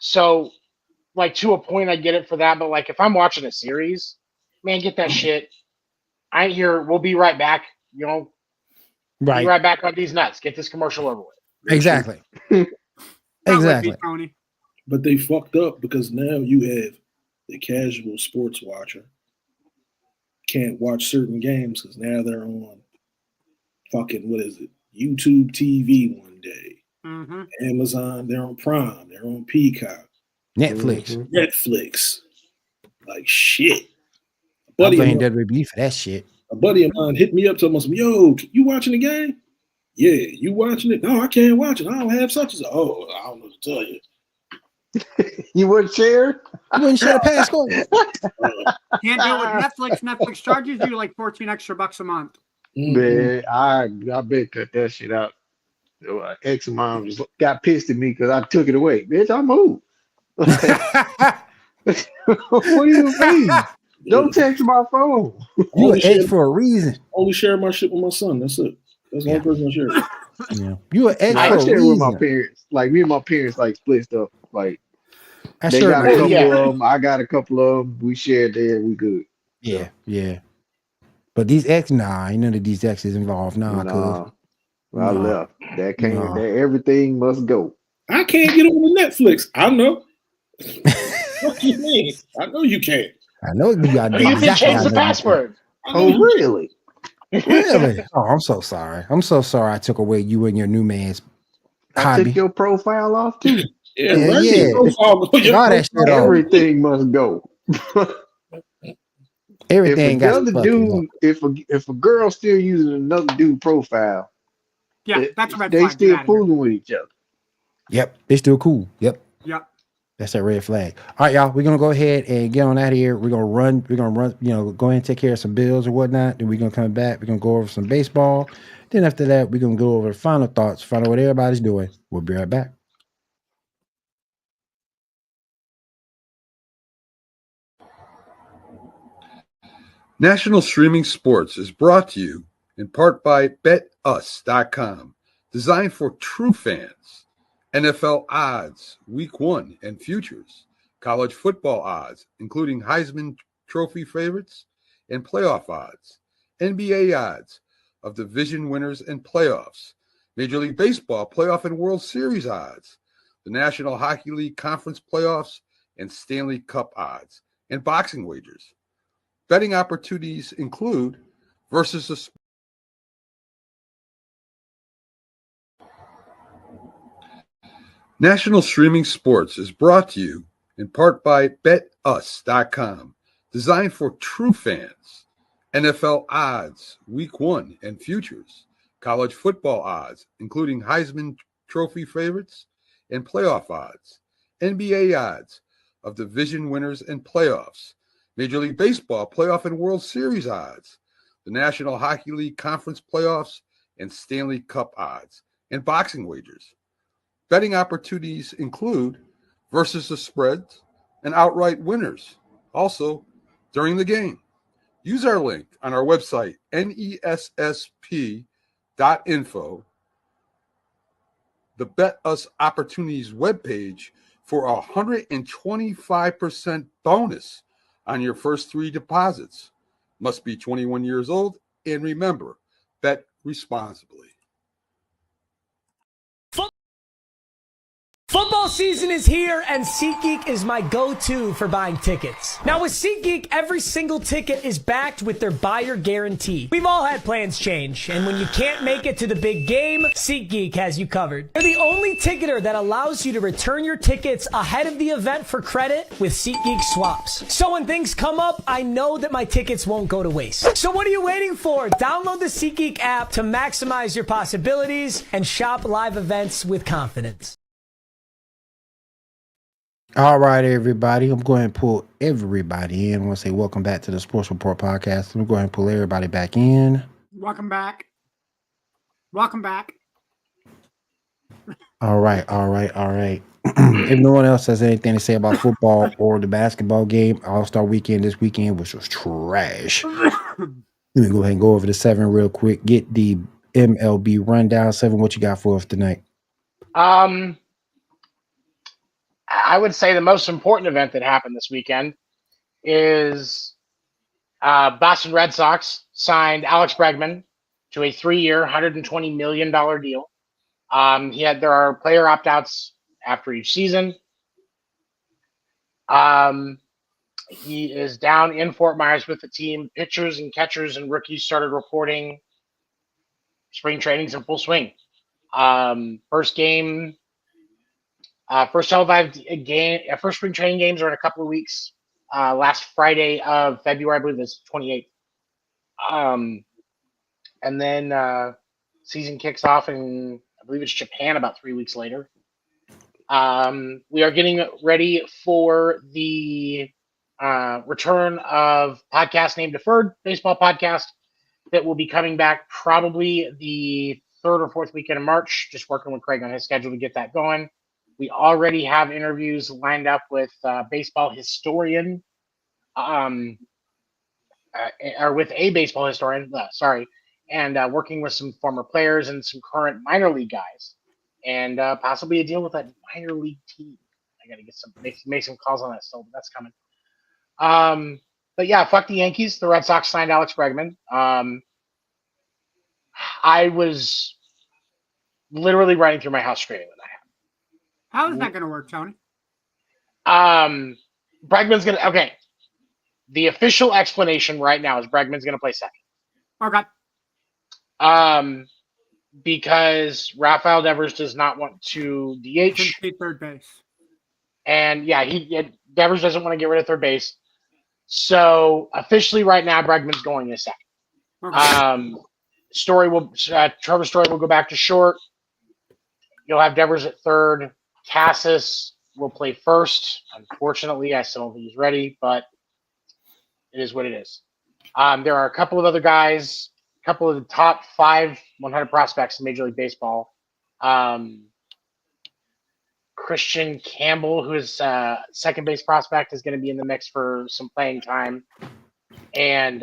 So like to a point, I get it for that. But like if I'm watching a series, man, get that shit. I ain't here. We'll be right back. Right. Be right back on these nuts. Get this commercial over with. Exactly. Exactly. Tony. But they fucked up because now you have the casual sports watcher can't watch certain games because now they're on fucking, what is it? YouTube TV one day. Mm-hmm. Amazon, they're on Prime. They're on Peacock. Netflix. Like shit. I'm playing WWE for that shit. A buddy of mine hit me up telling me, yo, you watching the game? Yeah, you watching it? No, I can't watch it. I don't have such as oh, I don't know what to tell you. You wouldn't share? You wouldn't share a passcode? Can't do it with Netflix. Netflix charges you like $14 extra a month. Man, I bet cut that shit out. Ex of mine just got pissed at me because I took it away. Bitch, I moved. What do you mean? Don't text my phone. You an ex for a reason. Only share my shit with my son. That's it. That's the only person I share it with. Yeah. You an ex Nah, for I a share it with my reason. parents. Like me and my parents like split stuff. Like I they sure got a my couple kids. of them. I got a couple of them. We shared there. We good. Yeah, yeah. But these ex, nah, ain't none of these exes involved. Nah, cuz. Nah, I Nah, left. That can't. nah. That everything must go. I can't get on the Netflix. I know. What you mean? I know you can't. I know you got You can exactly change how the that you feel. password. I know Oh, you really? Really? Oh, I'm so sorry. I'm so sorry I took away you and your new man's I hobby. took your profile off too. Yeah, Yeah, right. yeah. Your profile, Took all that shit off. Everything must go. Everything If got another fucking up. dude, if a girl still using another dude profile, Yeah, that's a red they flag. Get still out of here. fooling with each other. Yep, they still cool. Yep. Yep. That's a red flag. All right, y'all. We're gonna go ahead and get on out of here. We're gonna run. Go ahead and take care of some bills or whatnot. Then we're gonna come back. We're gonna go over some baseball. Then after that, we're gonna go over the final thoughts, find out what everybody's doing. We'll be right back. National Streaming Sports is brought to you in part by BetUs.com, designed for true fans. NFL odds, Week 1 and futures, college football odds, including Heisman Trophy favorites and playoff odds, NBA odds of division winners and playoffs, Major League Baseball playoff and World Series odds, the National Hockey League Conference playoffs and Stanley Cup odds, and boxing wagers. Betting opportunities include versus the National Streaming Sports is brought to you in part by BetUs.com, designed for true fans. NFL odds, Week 1 and futures, college football odds, including Heisman Trophy favorites and playoff odds, NBA odds of division winners and playoffs, Major League Baseball playoff and World Series odds, the National Hockey League Conference playoffs and Stanley Cup odds, and boxing wagers. Betting opportunities include versus the spreads and outright winners. Also, during the game, use our link on our website, nessp.info, the Bet Us Opportunities webpage, for a 125% bonus on your first 3 deposits. Must be 21 years old, and remember, bet responsibly. Football season is here, and SeatGeek is my go-to for buying tickets. Now, with SeatGeek, every single ticket is backed with their buyer guarantee. We've all had plans change, and when you can't make it to the big game, SeatGeek has you covered. They're the only ticketer that allows you to return your tickets ahead of the event for credit with SeatGeek swaps. So when things come up, I know that my tickets won't go to waste. So what are you waiting for? Download the SeatGeek app to maximize your possibilities and shop live events with confidence. All right, everybody. I'm going to pull everybody in. I want to say welcome back to the Sports Report podcast. I'm going to pull everybody back in. Welcome back. Welcome back. All right. If no one else has anything to say about football or the basketball game, All-Star Weekend this weekend, which was trash. Let me go ahead and go over the 7 real quick. Get the MLB rundown. 7, what you got for us tonight? I would say the most important event that happened this weekend is Boston Red Sox signed Alex Bregman to a 3-year, $120 million deal. There are player opt-outs after each season. He is down in Fort Myers with the team. Pitchers and catchers and rookies started reporting. Spring training's in full swing. First televised game. First spring training games are in a couple of weeks. Last Friday of February, I believe it's 28th. And then season kicks off in, I believe it's Japan, about 3 weeks later. We are getting ready for the return of podcast named Deferred, baseball podcast that will be coming back probably the third or fourth weekend of March. Just working with Craig on his schedule to get that going. We already have interviews lined up with baseball historian, or with a baseball historian. And working with some former players and some current minor league guys, and possibly a deal with a minor league team. I got to make some calls on that still, but that's coming. But yeah, fuck the Yankees. The Red Sox signed Alex Bregman. I was literally riding through my house screaming when that happened. How is that going to work, Tony? Bregman's going to... Okay. The official explanation right now is Bregman's going to play second. Okay. Because Rafael Devers does not want to DH. Third base. And yeah, Devers doesn't want to get rid of third base. So officially right now, Bregman's going to second. Okay. Trevor Story will go back to short. You'll have Devers at third. Cassis will play first. Unfortunately, I still don't think he's ready, but it is what it is. There are a couple of other guys, a couple of the top 5 100 prospects in Major League Baseball. Christian Campbell, who is second base prospect, is going to be in the mix for some playing time. And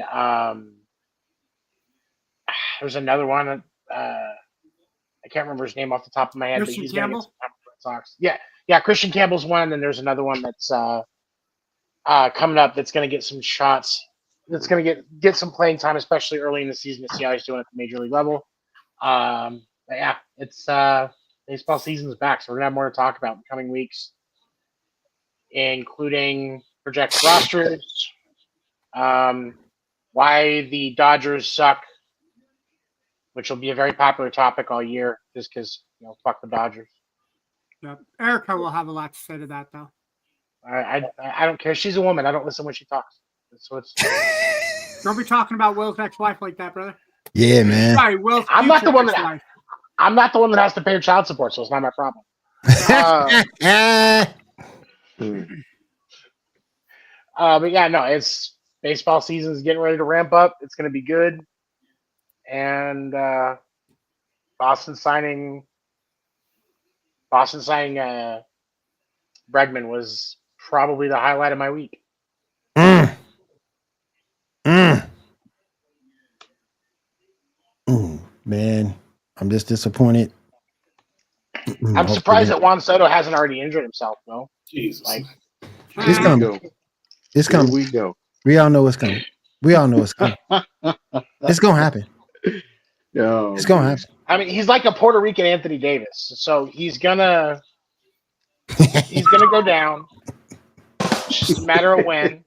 there's another one. I can't remember his name off the top of my head. Christian but he's Campbell? Red Sox. Yeah. Christian Campbell's one, and then there's another one that's coming up that's going to get some shots. That's going to get some playing time, especially early in the season, to see how he's doing at the major league level. But yeah, it's baseball season's back, so we're gonna have more to talk about in the coming weeks, including projected rosters, why the Dodgers suck, which will be a very popular topic all year, just because fuck the Dodgers. Yep. Erica will have a lot to say to that, though. I don't care. She's a woman. I don't listen when she talks. So it's don't be talking about Will's ex-wife like that, brother. Yeah, man. Sorry, Will's I'm not the one ex-wife. I'm not the one that has to pay her child support, so it's not my problem. But yeah, no, it's baseball season is getting ready to ramp up. It's going to be good, and Boston signing Bregman was probably the highlight of my week. Man, I'm just disappointed. I'm surprised that Juan Soto hasn't already injured himself, though. Jesus. It's coming. It's coming. We all know it's coming. It's gonna happen. It's gonna happen. I mean, he's like a Puerto Rican Anthony Davis, so he's gonna go down. It's just a matter of when.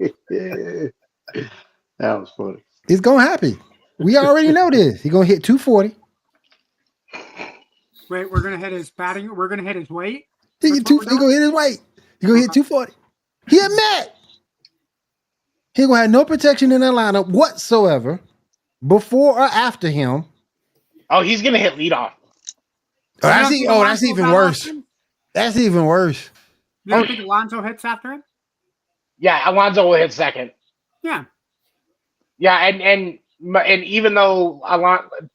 That was funny. It's gonna happen. We already know this. He's gonna hit 240. Wait, we're gonna hit his batting. We're gonna hit his weight. He gonna hit his weight. He gonna hit 240. He a Met. He gonna have no protection in that lineup whatsoever, before or after him. Oh, he's gonna hit leadoff. That's even worse. That's even worse. You don't think Alonso hits after him? Yeah, Alonso will hit second. Yeah. Yeah, and even though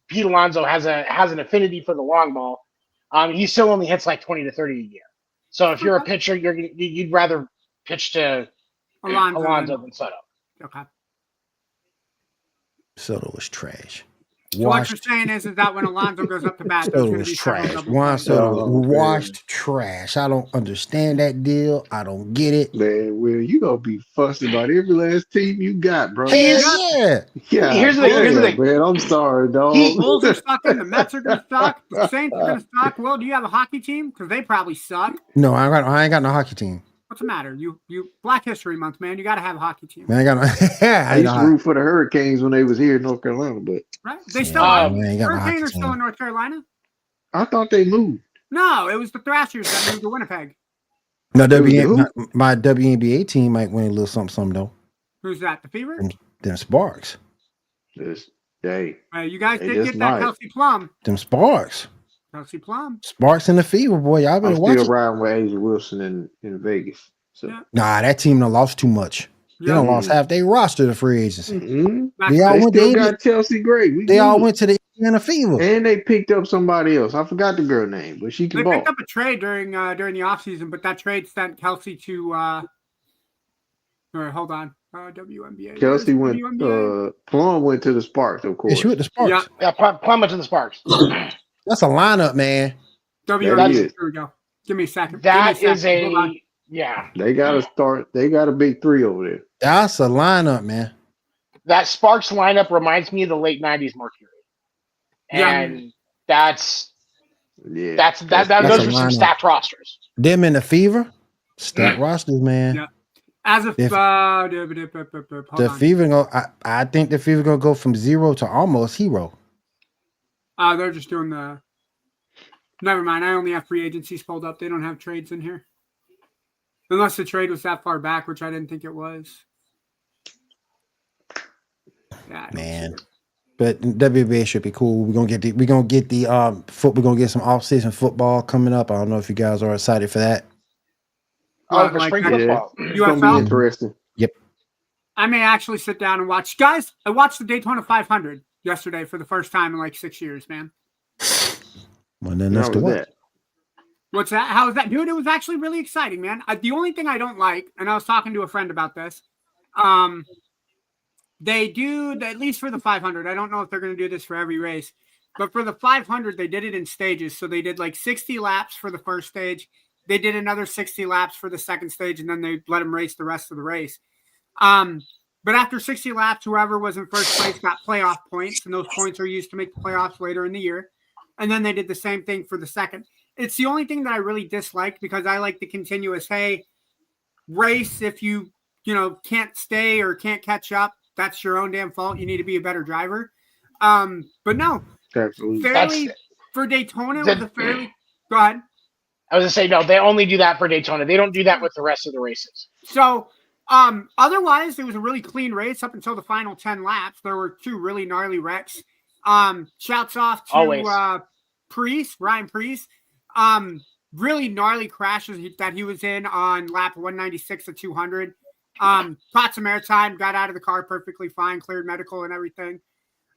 Pete Alonso has an affinity for the long ball, he still only hits like 20 to 30 a year. So if you're a pitcher, you'd rather pitch to Alonso than Soto. Okay. Soto was trash. So what you're saying is that when Alonso goes up to bat, Soto was trash. Juan Soto washed trash. I don't understand that deal. I don't get it. Man, Will, you gonna be fussing about every last team you got, bro. Yeah. Here's the thing, man. I'm sorry, dog. Bulls are sucking. The Mets are gonna suck. The Saints are gonna suck. Will, do you have a hockey team? Because they probably suck. No, I ain't got no hockey team. What's the matter? You Black History Month, man. You got to have a hockey team. Man, I got no. I used to root for the Hurricanes when they was here in North Carolina, but right, they still are. Hurricanes are still in North Carolina. I thought they moved. No, it was the Thrashers that moved to Winnipeg. No, my WNBA team might win a little something though. Who's that? The Fever? Them Sparks. You guys did get that Kelsey Plum. Them Sparks. Kelsey Plum. Sparks and the Fever, boy. Y'all better watch it. I'm still riding with Asia Wilson in Vegas. So. Yeah. Nah, that team done lost too much. They don't lost half their roster to free agency. Mm-hmm. They all They went still to got Chelsea Gray. They all went to the Indiana Fever. And they picked up somebody else. I forgot the girl name, but she can They ball. picked up a trade during the offseason, but that trade sent Kelsey to all right, hold on. WNBA. Kelsey went Plum went to the Sparks, of course. Yeah, she went to Sparks. Yeah, Plum went to the Sparks. That's a lineup, man. WNBA. Here we go. Give me a second. That is yeah. They got to start. They got a big three over there. That's a lineup, man. That Sparks lineup reminds me of the late '90s Mercury, and those are some stacked rosters. Them in the Fever, stacked rosters, man. Yeah. As of the Fever, I think the Fever gonna go from 0 to almost hero. They're just doing the. Never mind. I only have free agencies pulled up. They don't have trades in here. Unless the trade was that far back, which I didn't think it was. Yeah, man. But WBA should be cool. We're gonna get some off-season football coming up. I don't know if you guys are excited for that. For spring football. It's gonna be interesting. Yep. I may actually sit down and watch. Guys, I watched the Daytona 500 yesterday for the first time in like 6 years, man. Well, then that's the what? What's that? How is that? Dude, it was actually really exciting, man. The only thing I don't like, and I was talking to a friend about this, they do, at least for the 500, I don't know if they're going to do this for every race, but for the 500, they did it in stages. So they did like 60 laps for the first stage. They did another 60 laps for the second stage, and then they let them race the rest of the race. But after 60 laps, whoever was in first place got playoff points, and those points are used to make the playoffs later in the year. And then they did the same thing for the second. It's the only thing that I really dislike because I like the continuous, hey, race if you can't stay or can't catch up. That's your own damn fault. You need to be a better driver. But no, absolutely. For Daytona, go ahead. I was going to say, no, they only do that for Daytona. They don't do that with the rest of the races. So otherwise, it was a really clean race up until the final 10 laps. There were 2 really gnarly wrecks. Shouts off to Ryan Preece. Really gnarly crashes that he was in on lap 196 to 200. Caught some airtime, got out of the car perfectly fine, cleared medical and everything.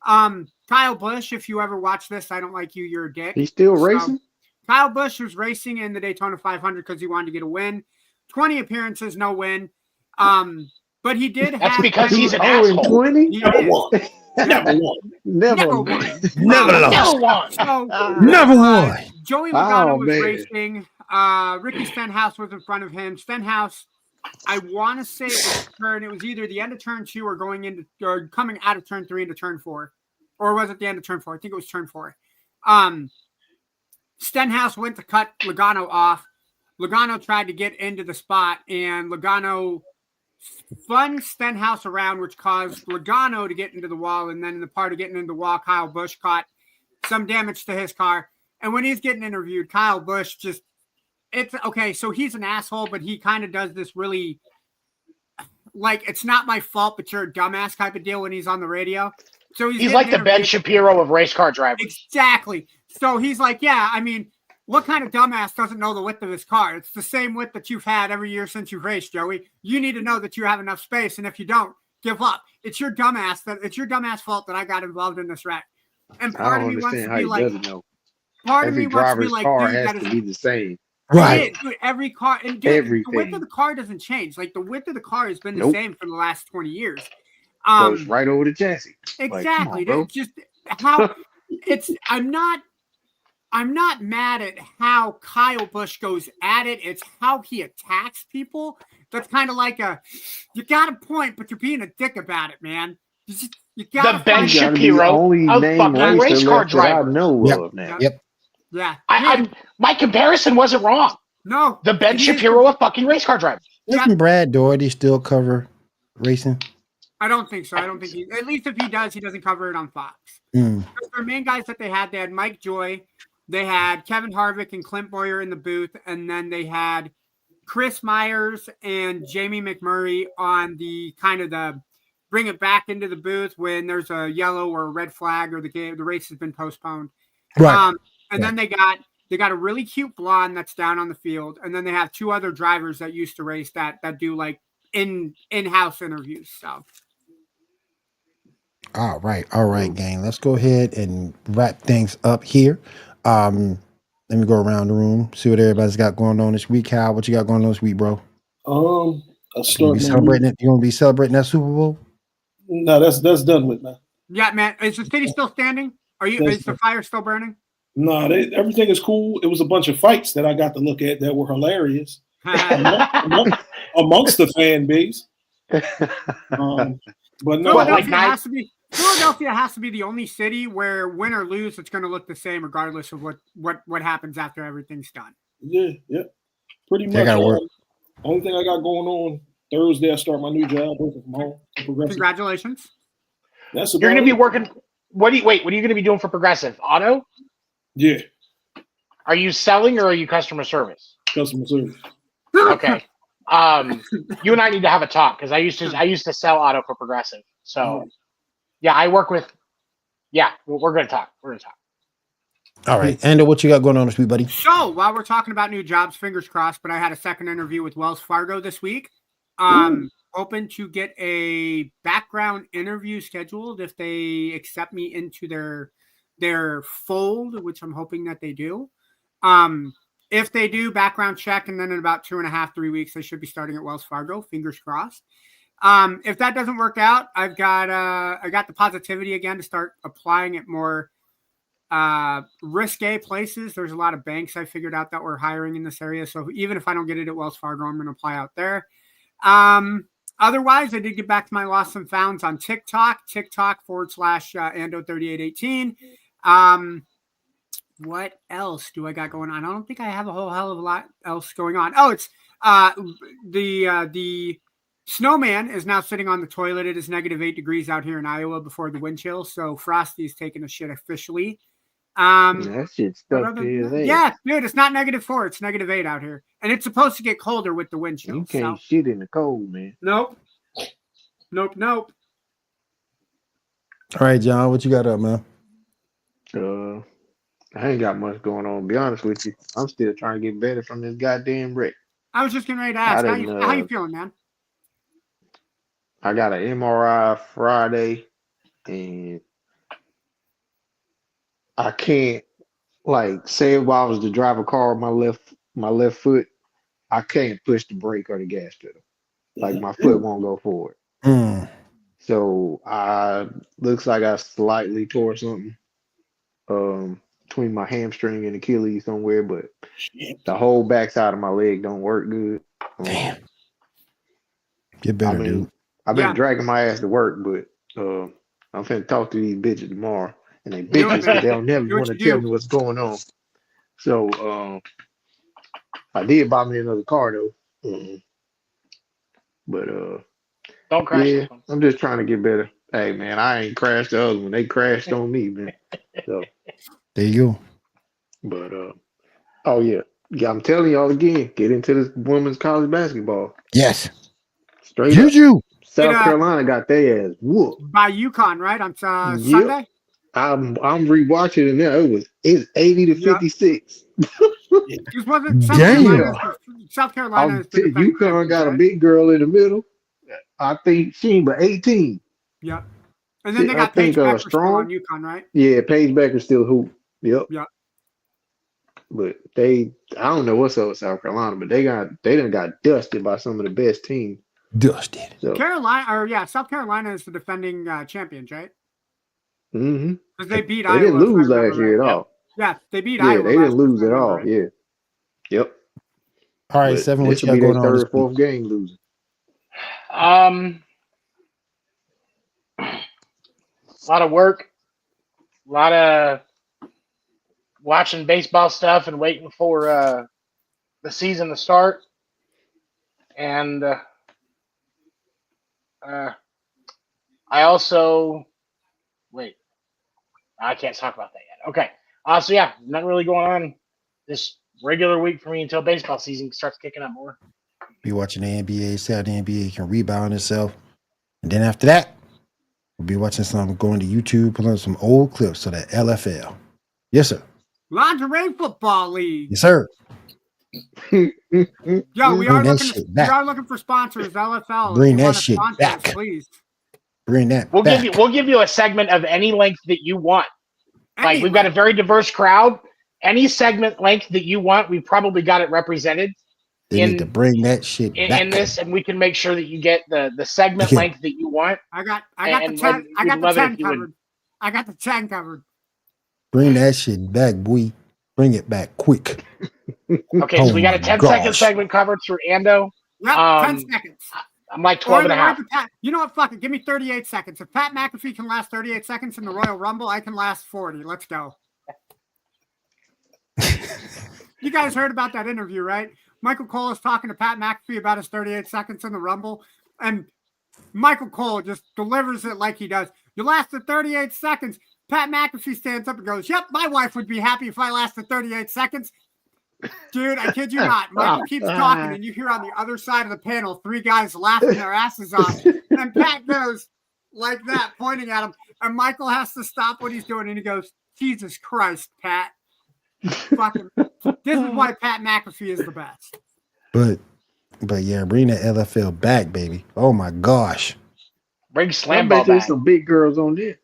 Kyle Busch, if you ever watch this, I don't like you, you're a dick. He's still racing? Kyle Busch was racing in the Daytona 500 because he wanted to get a win. 20 appearances, no win. But he did That's have... because he's an asshole. 20? Never won. Never won. Never lost. So, Never won. Joey Logano was racing. Ricky Stenhouse was in front of him. Stenhouse, I want to say it was either the end of turn 2 or coming out of turn 3 into turn 4. Or was it the end of turn 4? I think it was turn 4. Stenhouse went to cut Logano off. Logano tried to get into the spot, and Logano spun Stenhouse around, which caused Logano to get into the wall. And then in the part of getting into the wall, Kyle Busch caught some damage to his car. And when he's getting interviewed, Kyle Busch it's okay. So he's an asshole, but he kind of does this really like, it's not my fault, but you're a dumbass type of deal when he's on the radio. So he's like the Ben Shapiro of race car drivers. Exactly. So he's like, yeah, I mean, what kind of dumbass doesn't know the width of his car? It's the same width that you've had every year since you've raced, Joey. You need to know that you have enough space, and if you don't, give up. It's your dumbass fault that I got involved in this wreck. And part of me wants to be like, part of me wants to be like, car dude, has to be the same. Right. Dude, every car, and dude, the width of the car doesn't change. Like the width of the car has been the same for the last 20 years. Goes right over the chassis. Exactly. Like, just how it's. I'm not mad at how Kyle Busch goes at it. It's how he attacks people. That's kind of like you got a point, but you're being a dick about it, man. You got the Ben Shapiro of fucking race car driver. Now. Yep. Yeah. My comparison wasn't wrong. No. The Ben Shapiro of fucking race car driver. Doesn't Brad Doherty still cover racing? I don't think so. I don't think at least if he does, he doesn't cover it on Fox. Mm. The main guys that they had Mike Joy, they had Kevin Harvick and Clint Boyer in the booth, and then they had Chris Myers and Jamie McMurray on the kind of the bring it back into the booth when there's a yellow or a red flag or the race has been postponed. Right. And then they got a really cute blonde that's down on the field, and then they have 2 other drivers that used to race that do like in-house interviews. So. All right, gang. Let's go ahead and wrap things up here. Let me go around the room, see what everybody's got going on this week. Hal, what you got going on this week, bro? I start You gonna be celebrating that Super Bowl? No, that's done with now. Yeah, man. Is the city still standing? Is the fire still burning? No, everything is cool. It was a bunch of fights that I got to look at that were hilarious amongst the fan base. But no, Philadelphia has to be the only city where win or lose, it's going to look the same regardless of what happens after everything's done. Yeah, pretty much. Only thing I got going on Thursday, I start my new job working from home. Congratulations. You're going to be working. What are you going to be doing for Progressive? Auto? Yeah. Are you selling or are you customer service? Customer service. Okay. You and I need to have a talk because I used to sell auto for Progressive. So yeah, I work with. Yeah, we're going to talk. All right, and what you got going on this week, buddy? So while we're talking about new jobs, fingers crossed. But I had a second interview with Wells Fargo this week. Hoping to get a background interview scheduled if they accept me into their fold, which I'm hoping that they do. If they do, background check, and then in about 2.5-3 weeks, they should be starting at Wells Fargo. Fingers crossed. If that doesn't work out, I got the positivity again to start applying at more risque places. There's a lot of banks I figured out that were hiring in this area. So even if I don't get it at Wells Fargo, I'm going to apply out there. Otherwise, I did get back to my lost and founds on TikTok /Ando3818. What else do I got going on? I don't think I have a whole hell of a lot else going on. Oh, it's the snowman is now sitting on the toilet. It is -8 degrees out here in Iowa before the wind chill. So Frosty is taking a shit officially. That shit's stuck to his head. Yeah, dude, it's not -4. It's -8 out here. And it's supposed to get colder with the wind chill. You can't shit in the cold, man. Nope. All right, John, what you got up, man? I ain't got much going on, to be honest with you. I'm still trying to get better from this goddamn wreck. I was just getting ready to ask, how you feeling, man? I got an MRI Friday, and I can't, say if I was to drive a car with my left foot, I can't push the brake or the gas pedal. My foot won't go forward. So looks like I slightly tore something between my hamstring and Achilles somewhere, but the whole backside of my leg don't work good. Damn. Get better, dude. I've been dragging my ass to work, but I'm finna talk to these bitches tomorrow. And they bitches, because they'll never want to tell me what's going on. So I did buy me another car though. But don't crash. Yeah, I'm just trying to get better. Hey man, I ain't crashed the other one. They crashed on me, man. So there you go. But oh yeah, I'm telling y'all again, get into this women's college basketball. Yes. Straight Juju. Up. South Carolina got their ass whooped by UConn, right? On Sunday. I'm rewatching it now. It's 80-56. South Carolina. UConn got a big girl in the middle. I think she but 18. Yeah. And then they got Paige Becker still on UConn, right? Yeah, Paige Becker still hoop. Yep. Yeah. But I don't know what's up with South Carolina, but they done got dusted by some of the best teams. Dusted. So. South Carolina is the defending champions, right? Mm-hmm. Because they beat Iowa. They didn't lose last year at all. Yeah, they beat Iowa. Yeah, they didn't lose at all. Right? Yeah. Yep. All right, Seven, what you got going on? Third, fourth game losing. A lot of work, a lot of watching baseball stuff and waiting for the season to start. And I also I can't talk about that yet. Okay. So yeah, not really going on this regular week for me until baseball season starts kicking up more. Be watching the NBA, see how the NBA can rebound itself. And then after that, we'll be watching going to YouTube, pulling up some old clips of the LFL. Yes, sir. Lingerie Football League. Yes, sir. Yo, we Bring are that looking. shit We back. are looking for sponsors. LFL. Bring if you that wanna shit sponsor back. us, please. Bring that We'll back. give you a segment of any length that you want. Like, we've got a Anyway, very diverse crowd. Any segment length that you want, we've probably got it represented They need to bring that shit back. in this, and we can make sure that you get the segment Yeah. length that you want. I got the And 10. I we'd got the love it 10 if you would- covered. I got the 10 covered. Bring that shit back, boy. Bring it back quick. Okay, Oh so we got a my 10-second gosh. segment covered through Ando. Yep, 10 seconds. I'm like 12 and a half. You know what? Fuck it. Give me 38 seconds. If Pat McAfee can last 38 seconds in the Royal Rumble, I can last 40. Let's go. You guys heard about that interview, right? Michael Cole is talking to Pat McAfee about his 38 seconds in the Rumble, and Michael Cole just delivers it like he does. You lasted 38 seconds. Pat McAfee stands up and goes, "Yep, my wife would be happy if I lasted 38 seconds." Dude, I kid you not. Michael keeps talking, and you hear on the other side of the panel 3 guys laughing their asses off. And Pat goes like that, pointing at him. And Michael has to stop what he's doing, and he goes, "Jesus Christ, Pat. Fucking, this is why Pat McAfee is the best." But yeah, bring that LFL back, baby. Oh my gosh. Bring I Slam bet Ball there's back. some big girls on there.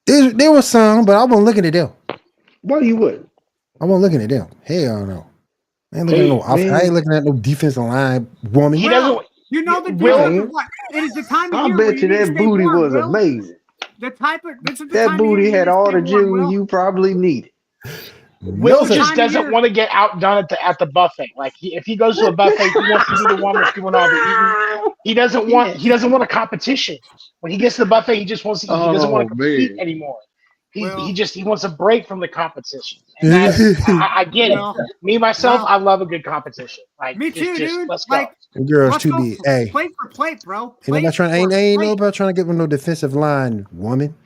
There was some, but I wasn't looking at them. Why you wouldn't? I wasn't looking at them. Hell no. I ain't looking at no. I ain't looking at no defensive line woman. He doesn't. You know the Will- difference of what? It is the time of I year where bet you need to that stay booty warm, was Will. amazing. The type of this is the That time of year booty you had need to all stay the warm, jewels Will. you probably needed. Will sir. just Time of doesn't year- want to get outdone at the buffet. Like, if he goes to a buffet, he wants to be the one that's doing all the eating. He doesn't want a competition. When he gets to the buffet, he just wants to eat. He doesn't want to compete anymore. He wants a break from the competition. And that's I get it. Well, Me myself, well, I love a good competition. Like, Me too, dude. Let's go. Like, Them girls let's too go big. Hey, plate for plate, bro. ain't Plate nobody trying. for Ain't plate. nobody trying to get with no defensive line woman.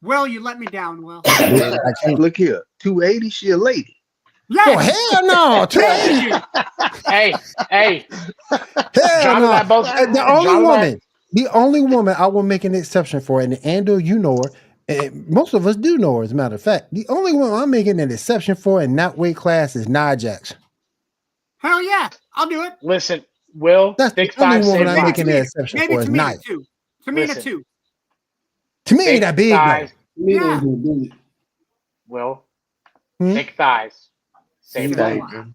Well, you let me down, Will. I can't. Look here, 280, she a lady. Oh hell no! 280. Hey. Hell John no! and I both. The only woman I will make an exception for, and Ando, you know her, and most of us do know her. As a matter of fact, the only woman I'm making an exception for in that weight class is Nia Jax. Hell yeah, I'll do it. Listen, Will. That's Thick the only thighs woman save I'm lives. making an exception Maybe for is Tamina Nia. too. Tamina Listen. too. To me, ain't Thick that big thighs, though. Yeah. Will. Hmm? Thick thighs save Thank lives. you.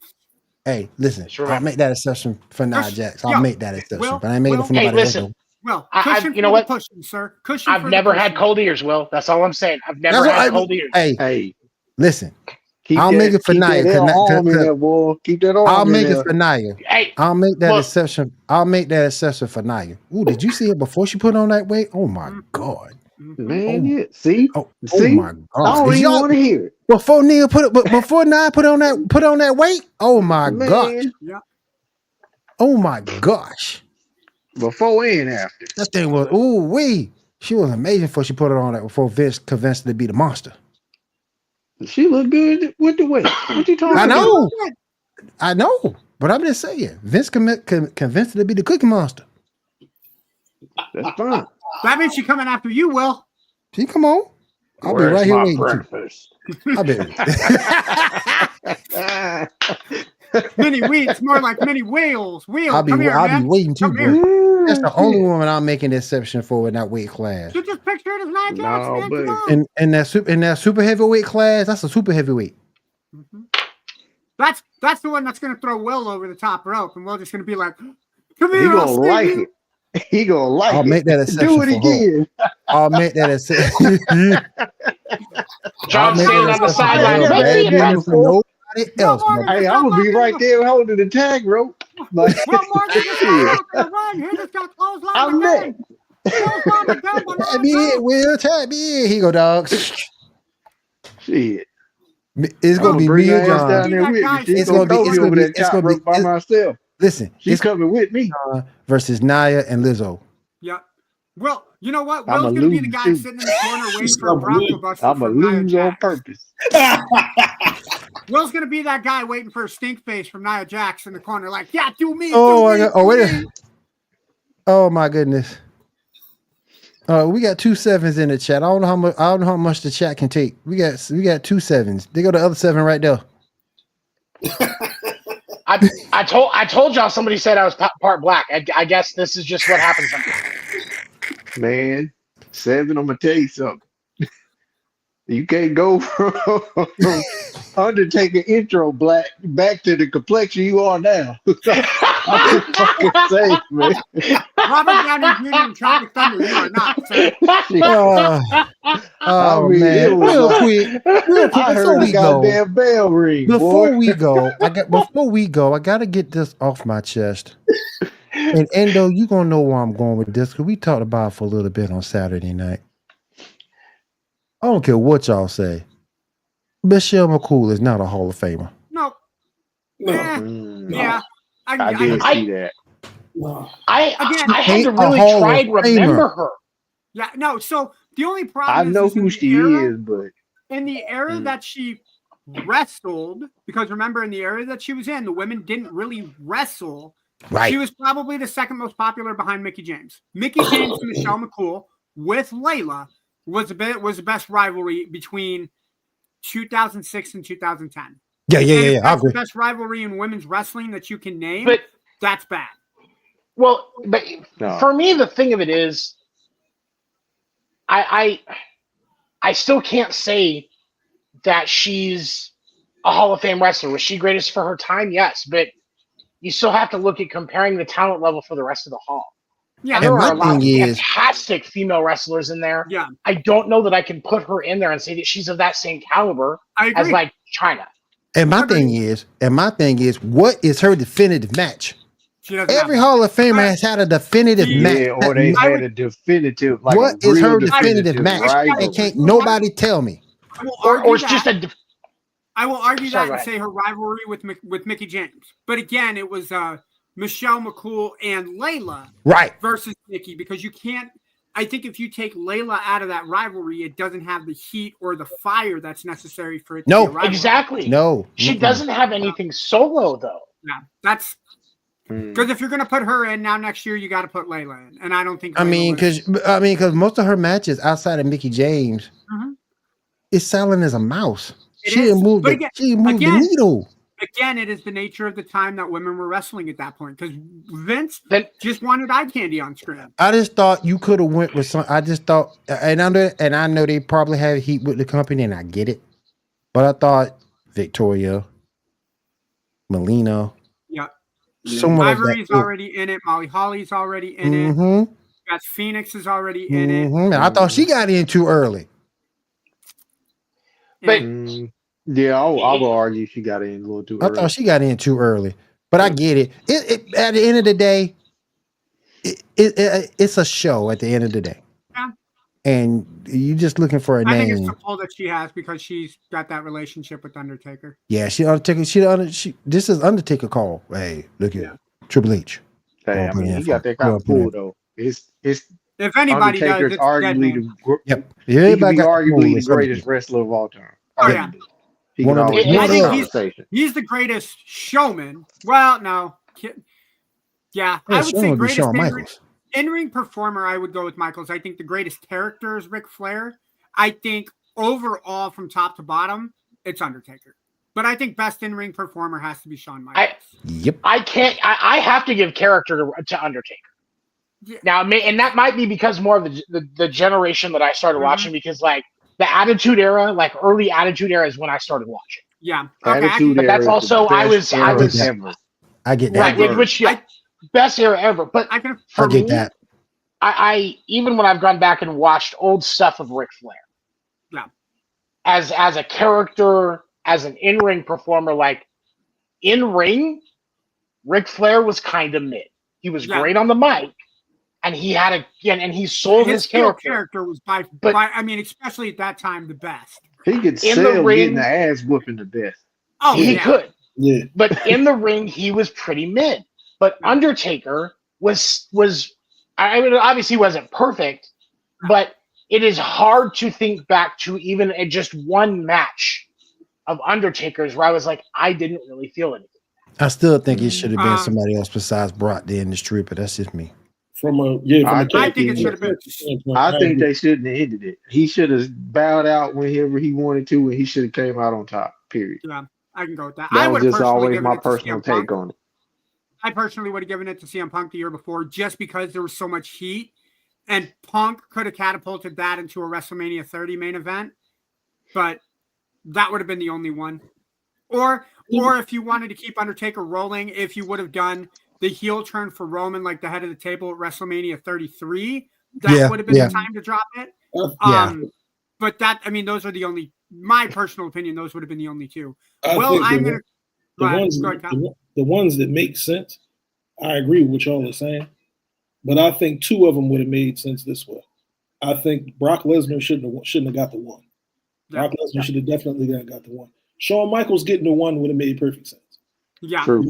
Hey, listen, Sure. I'll make that exception for Nia Push- Jax. yo, I'll make that exception, Will, but I ain't making Will. it for Hey, nobody else. listen. though. Well, I- cushion you know for what? the pushing, sir. Cushion I've for never the had pushing. cold ears, Will. That's all I'm saying. I've never That's what had cold ears. Hey, Hey, listen, keep I'll that, make it for keep Nia. that arm in there, boy. Keep that arm I'll in make there. it for Nia. Hey, I'll make that look. exception. I'll make that exception for Nia. Ooh, did you see it before she put on that weight? Oh my god! Man, yeah. See? Oh See? my I god! don't Is even y'all want to hear it. before Nia before Nia put on that weight? Oh my gosh! Man, Yeah. Oh my gosh! before and after. That thing was she was amazing before she put it on that. Before Vince convinced her to be the monster. She look good with the weight. What you talking I about? know. I know, but I'm just saying, Vince convinced her to be the Cookie Monster. That's fine. That means she's coming after you, Will. She come on. I'll be Where's right here my waiting. breakfast? I'll be. Mini wheats, more like mini whales. Wheel, I'll be come here, man. waiting too, Come boy. here. That's the only woman I'm making an exception for in that weight class. You just picture it as Nia Jax, No, man. buddy. Come on. In that super heavyweight class, that's a super heavyweight. That's the one that's going to throw Will over the top rope, and Will just going to be like, "Come He here, I'll gonna sting like you." it. He gonna like I'll it. make that exception Do it for her. again. I'll make that exception. John make standing that on the exception for sideline. her, Make but me ain't a doing it for nobody else. Morgan, mother- Hey, I'm gonna be right there holding the tag rope. Like, Well, Morgan just shit. got out the run. He just got clothesline I'm again. next. Clothesline again, but Tap me in, Will. Tap me in. Here you go, dogs. Shit. It's I'm gonna be bring me her and ass John. down there That with me. guy- She's It's gonna gonna be- throw it's me gonna over be- that it's top gonna be- rope by myself. Listen, She's it's coming with me. versus Nia and Lizzo. Yeah. Well, you know what? I'ma Will's going to be the lose, guy too. sitting in the corner waiting for a Bronco Buster I'm from gonna Nia lose on Jax. purpose. Will's going to be that guy waiting for a stink face from Nia Jax in the corner, like, yeah, do me. Oh do my me, god! Oh do wait! me. Oh my goodness! We got 2 sevens in the chat. I don't know how much. I don't know how much the chat can take. We got 2 sevens. They go the other 7 right there. I told y'all somebody said I was part black. I guess this is just what happens. Man, 7. I'm gonna tell you something. You can't go from Undertaker intro black back to the complexion you are now. I'm just fucking saying, man. Robert Downey Jr. and Tropic Thunder, you are not. Sir. Oh mean, man! it was Real like- quick, I before heard we a go. goddamn bell ring. Before boy. we go, I gotta get this off my chest. And Endo, you gonna know where I'm going with this because we talked about it for a little bit on Saturday night. I don't care what y'all say. Michelle McCool is not a Hall of Famer. No. No. Yeah. I did see that. No. I had ain't to a really Hall try of and remember Famer. her. Yeah, no. So the only problem I know is in who the she era- is, but in the era that she wrestled, because remember in the era that she was in, the women didn't really wrestle. Right. She was probably the second most popular behind Mickie James. Mickie James and Michelle McCool with Layla was the best rivalry between 2006 and 2010. Yeah. And if I that's the agree. best rivalry in women's wrestling that you can name, But that's bad. well, but No. for me, the thing of it is, I still can't say that she's a Hall of Fame wrestler. Was she greatest for her time? Yes, but you still have to look at comparing the talent level for the rest of the Hall. Yeah, And there And are my a lot of thing is- fantastic female wrestlers in there. Yeah. I don't know that I can put her in there and say that she's of that same caliber I agree. as like China. And my thing is, what is her definitive match? She doesn't Every have Hall of Famer has had a definitive match. yeah, or they I had would- a definitive, like What a is real her definitive match? rivalry. And can't nobody tell me. I will Or argue it's just that. a I will argue Sorry, that go and ahead. say her rivalry with Mickie James. But again, it was Michelle McCool and Layla Right. versus Mickie, because you can't. I think if you take Layla out of that rivalry, it doesn't have the heat or the fire that's necessary for it to No. be a rivalry. exactly. No. She Mm-mm. doesn't have anything solo though. Yeah, that's because if you're going to put her in now next year, you got to put Layla in, and I don't think. I mean, Layla because most of her matches outside of Mickie James Mhm. is silent as a mouse. It She is. didn't move But the again- she didn't move the again- needle. Again, it is the nature of the time that women were wrestling at that point, because Vince Then just wanted eye candy on screen. I just thought you could have went with some. I just thought, and I know they probably have heat with the company, and I get it. But I thought Victoria, Melina, Yeah, someone of Ivory's that. already in it. Molly Holly's already in it. Mm-hmm. Got Phoenix is already in it. Mm-hmm. I thought she got in too early. But Yeah, I will argue she got in a little too I early. thought she got in too early. But I get it. It at the end of the day, it's a show at the end of the day. Yeah. And you just looking for a I think it's name. the pull that she has because she's got that relationship with Undertaker. Yeah, this is Undertaker call. Hey, look at Triple H. Hey, I mean, he got that kind of Go pull ahead. though. It's If anybody does, Undertaker's it's Dead arguably Man. Yep. he could Everybody be got the pull, arguably the it's greatest Undertaker. wrestler of all time. Oh, yeah. Arguably. He One can of the- always one have of a the- conversation. He's the greatest showman. Well, no. Yeah, I would say Shawn would be greatest Shawn in-ring, Michaels. in-ring performer, I would go with Michaels. I think the greatest character is Ric Flair. I think overall, from top to bottom, it's Undertaker. But I think best in-ring performer has to be Shawn Michaels. Yep. I have to give character to Undertaker. Yeah. Now, and that might be because more of the generation that I started Mhm. watching, because like the Attitude Era, like early Attitude Era is when I started watching. Yeah. Okay, Attitude But Era that's is the also- I best was- era was- ever. I get that. Right, which best era ever. But I can. for I get me, that. I even when I've gone back and watched old stuff of Ric Flair, Yeah. as a character, as an in-ring performer, like in ring, Ric Flair was kind of mid. He was Yeah. great on the mic, and he had and he sold his heel character. was But- I mean, especially at that time, the best. He could In the sell ring- getting the ass whooping the best. Oh, He yeah. could, Yeah. but in the ring, he was pretty mid. But Undertaker was I mean, obviously wasn't perfect, but it is hard to think back to even just one match of Undertaker's where I was like, I didn't really feel anything. I still think it should have been Um, somebody else besides Brock the Industry, but that's just me. From a I think it should have been. I think they shouldn't have ended it. He should have bowed out whenever he wanted to, and he should have came out on top. Period. Yeah, I can go with that. That I was would have just personally always given my it to personal CM Punk. take on it. I personally would have given it to CM Punk the year before, just because there was so much heat, and Punk could have catapulted that into a WrestleMania 30 main event. But that would have been the only one. Or if you wanted to keep Undertaker rolling, if you would have done the heel turn for Roman, like the head of the table at WrestleMania 33, that would have been the time to drop it. But those are the only, my personal opinion, those would have been the only two. The ones that make sense, I agree with what y'all are saying, but I think two of them would have made sense this way. I think Brock Lesnar shouldn't have got the one. Brock Lesnar should have definitely got the one. Shawn Michaels getting the one would have made perfect sense. Yeah. True.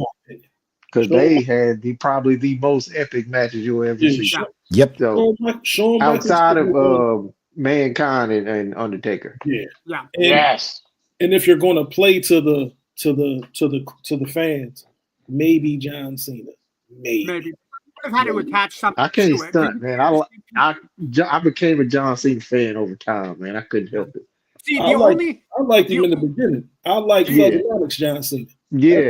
Because they had probably the most epic matches you'll ever see. Yep. So Shawn outside of Mankind and Undertaker. Yeah. Yes. And if you're going to play to the fans, maybe John Cena. Maybe. I've had to attach something. I can't stunt, man. I became a John Cena fan over time, man. I couldn't help it. See, I liked him in the beginning. I liked Alex John Cena. Yeah.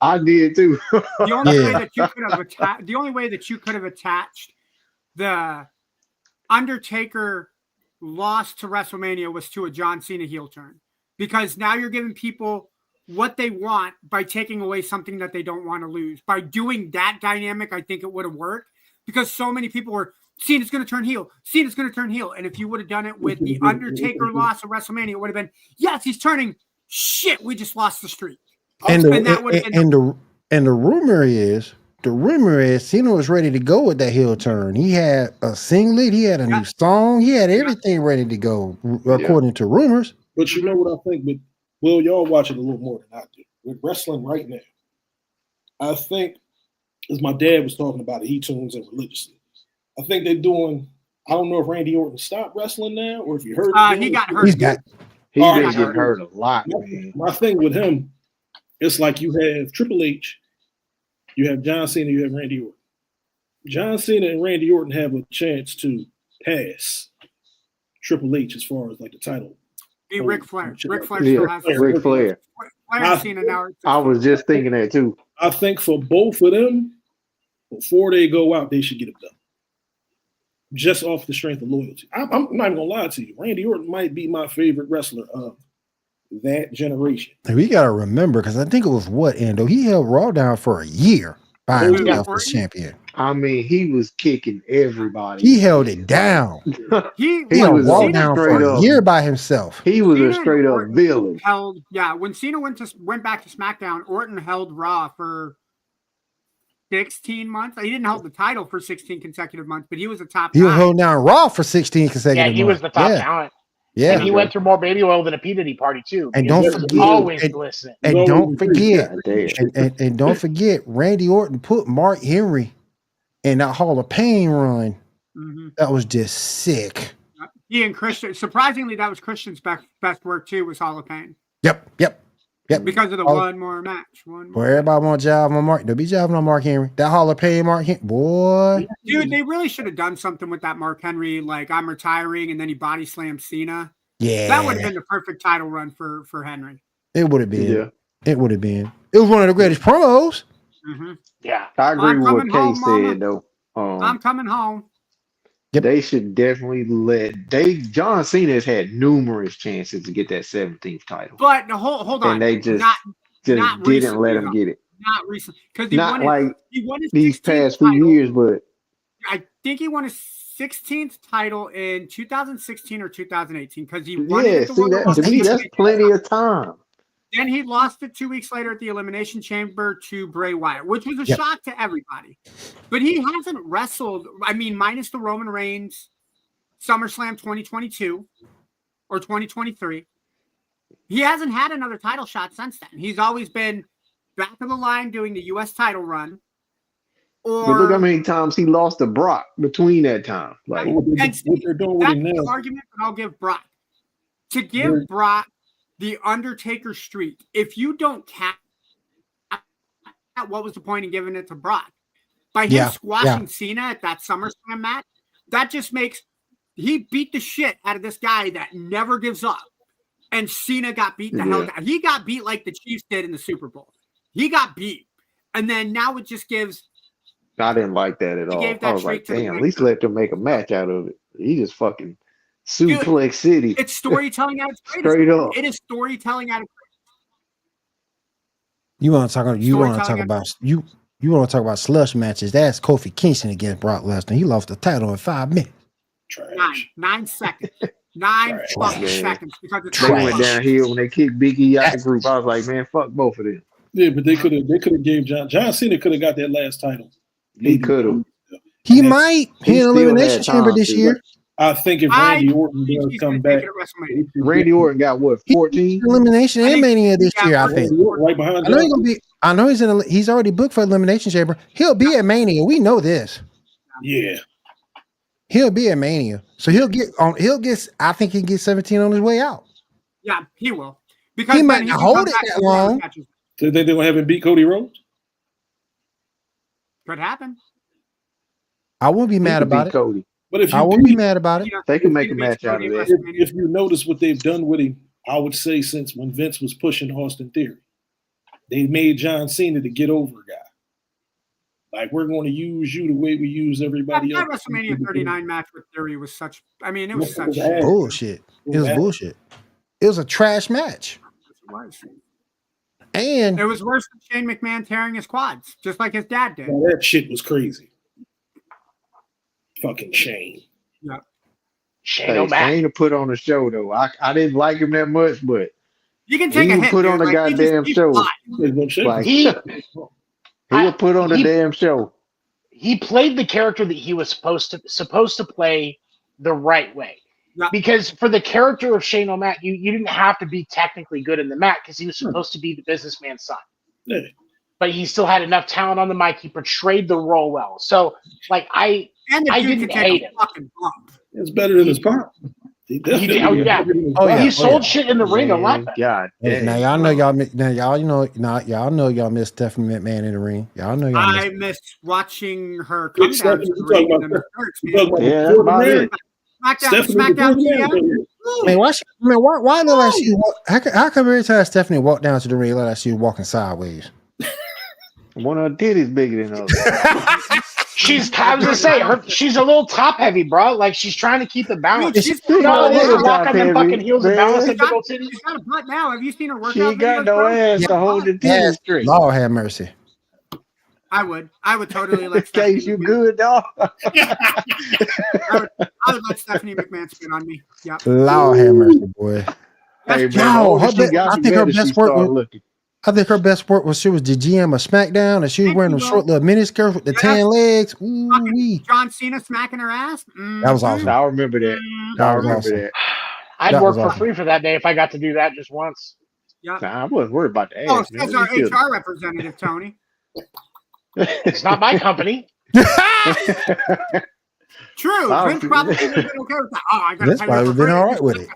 I did too. The only way that you could have attached, the only way that you could have attached the Undertaker loss to WrestleMania was to a John Cena heel turn, because now you're giving people what they want by taking away something that they don't want to lose. By doing that dynamic, I think it would have worked, because so many people were, Cena's going to turn heel. Cena's going to turn heel. And if you would have done it with the Undertaker loss of WrestleMania, it would have been, yes, he's turning. Shit, we just lost the streak. And the rumor is Cena was ready to go with that heel turn. He had a singlet, he had a new song, he had everything ready to go, according to rumors. But you know what I think? But Will, y'all watch it a little more than I do. With wrestling right now, I think, as my dad was talking about it, he tunes in religiously. I think they're doing. I don't know if Randy Orton stopped wrestling now, or if you heard. He got hurt. He's been getting hurt a lot. My thing with him, it's like you have Triple H, you have John Cena, you have Randy Orton. John Cena and Randy Orton have a chance to pass Triple H as far as like the title. Be Ric Flair. Ric Flair. Ric Flair. I was just thinking that too. I think for both of them, before they go out, they should get it done. Just off the strength of loyalty. I'm not even gonna lie to you. Randy Orton might be my favorite wrestler of that generation. We gotta remember, because I think it was Endo. He held Raw down for a year by himself as champion. I mean, he was kicking everybody. He held it down. he held Raw down for a year by himself. He was a straight up villain. When Cena went back to SmackDown, Orton held Raw for 16 months. He didn't hold the title for 16 consecutive months, but he was a top. He was holding down Raw for 16 consecutive months. Yeah, he was the top talent. Yeah, and he went through more baby oil than a P-Diddy party too. And don't forget, always listening. And don't forget, and don't forget, Randy Orton put Mark Henry in that Hall of Pain run. Mm-hmm. That was just sick. He and Christian, surprisingly, that was Christian's best work too. Was Hall of Pain. Yep. Because of the one more match. Where everybody want to jive on Mark. They'll be jiving on Mark Henry. That Hall of Fame Mark Henry. Boy. Dude, they really should have done something with that Mark Henry. Like, I'm retiring, and then he body slammed Cena. Yeah. That would have been the perfect title run for Henry. It would have been. Yeah. It would have been. It was one of the greatest promos. Mm-hmm. Yeah. I agree with what Kay said, though. I'm coming home. Yep. They should definitely John Cena has had numerous chances to get that 17th title. But hold on. And they just didn't let him get it. Not recently. Because he won his these past few years, but I think he won his 16th title in 2016 or 2018 because he won it. To me, that's plenty of time. Then he lost it 2 weeks later at the Elimination Chamber to Bray Wyatt, which was a shock to everybody. But he hasn't wrestled, minus the Roman Reigns SummerSlam 2022 or 2023. He hasn't had another title shot since then. He's always been back of the line doing the U.S. title run. But look how many times he lost to Brock between that time. Like what they're doing with him now. That's the argument that I'll give Brock. To give Brock the Undertaker streak, if you don't cap, what was the point in giving it to Brock? by him squashing Cena at that SummerSlam match. That just makes he beat the shit out of this guy that never gives up. And Cena got beat the hell down. He got beat like the Chiefs did in the Super Bowl. He got beat. And then now it just gives. I didn't like that at all. I was like, damn, at least let them make a match out of it. He just fucking suplex City. It's storytelling at its greatest. Straight up. It is storytelling at its greatest. You want to talk about slush matches? That's Kofi Kingston against Brock Lesnar. He lost the title in 5 minutes. Trash. 9 seconds. 9 fucking seconds. Because it's they went downhill when they kicked Big E out the group. I was like, man, fuck both of them. Yeah, but they could have gave John Cena could have got that last title. He could have. He might in Elimination Chamber this year. I think if Randy Orton does come back, Randy Orton got what 14 Elimination and Mania this year. I think. Right behind. I know he's gonna be. I know he's already booked for Elimination Chamber. He'll be at Mania. We know this. Yeah. He'll be at Mania, so he'll get on. I think he can get 17 on his way out. Yeah, he will. Because he might not hold it that long. So they gonna have him beat Cody Rhodes? Could happen. I won't be mad about it. Cody. But if I won't be mad about it. They can make a match out of it. If you notice what they've done with him, I would say since when Vince was pushing Austin Theory, they made John Cena to get over a guy. Like, we're going to use you the way we use everybody else. That WrestleMania 39 match with Theory was such. I mean, it was such shit. Bullshit. It was bullshit. It was a trash match. It was. And it was worse than Shane McMahon tearing his quads, just like his dad did. Well, that shit was crazy. Fucking Shane. Yeah. Shane to put on a show though. I didn't like him that much, but you can take a hit. Put on a goddamn show. Like, he would put on a damn show. He played the character that he was supposed to play the right way. Yeah. Because for the character of Shane O'Mac, you didn't have to be technically good in the mat because he was supposed to be the businessman's son. Yeah. But he still had enough talent on the mic. He portrayed the role well. So, like, I didn't hate him. It's better than his pop. He sold shit in the ring a lot better. God, now y'all know y'all miss Stephanie McMahon in the ring. Y'all know I miss watching her come down to the ring in the SmackDown GM. Man, why look like she? How come every time Stephanie walked down to the ring, look like she was walking sideways? One of her titties bigger than others. I was gonna say she's a little top heavy, bro. Like she's trying to keep it balanced. She's walk on them fucking heels and balance the big old titties. She's got a butt now. Have you seen her workout? She ain't got no ass to hold the titties straight. Lord have mercy. I would totally let Stephanie. You good, dog? I would let Stephanie McMahon spin on me. Yeah. Lord have mercy, boy. Hey, I think her best work was. I think her best work was she was the GM of SmackDown and she was wearing a short little miniskirt with the tan legs. Ooh, John Cena smacking her ass. That was awesome. I remember that. I'd work for free for that day if I got to do that just once. Yeah. I wasn't worried about the ass. Oh, that's our HR representative, Tony. It's not my company. True. Vince probably would have been okay with that. Oh, I got to tell you. Probably been all right with it.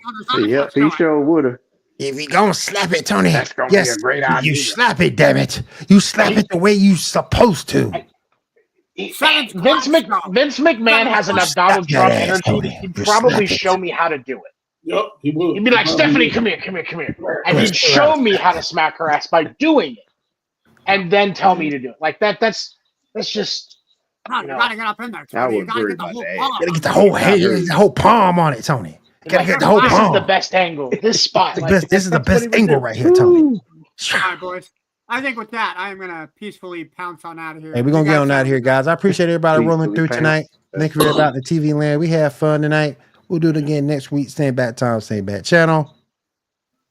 Yep, he sure would have. If you gonna slap it, Tony, that's gonna be a great idea. You slap it, damn it. You slap it the way you supposed to. Vince McMahon has enough Donald Trump energy. He'd probably show me how to do it. Yep, he would. He'd be like, Stephanie, come here. And he'd show me how to smack her ass by doing it. And then tell me to do it. Like that's just you gotta get up in there, Tony. You gotta get the whole palm. You gotta get the whole head, the whole palm on it, Tony. Gotta get the whole this palm. Is the best angle. This spot. This is the best angle right here, Tony. All right, boys. I think with that, I am gonna peacefully pounce on out of here. Hey, we're gonna get on out of here, guys. I appreciate everybody rolling through tonight. Thank you for everybody in the TV land. We had fun tonight. We'll do it again next week. Same bat time, same bat channel.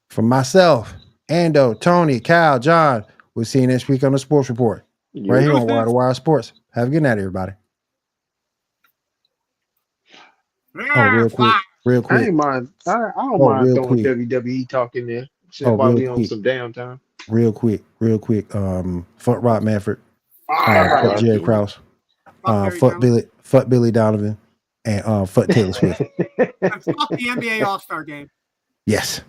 From myself, Ando, Tony, Kyle, John. We'll see you next week on the Sports Report. Right here on Wire to Wire Sports. Have a good night, everybody. Oh, real quick. I don't mind throwing WWE talk in there. While we on some downtime. Real quick. Fuck Rob Manfred. Fuck Jerry Krause. Fuck Billy Donovan. And fuck Taylor Swift. And fuck the NBA All-Star game. Yes.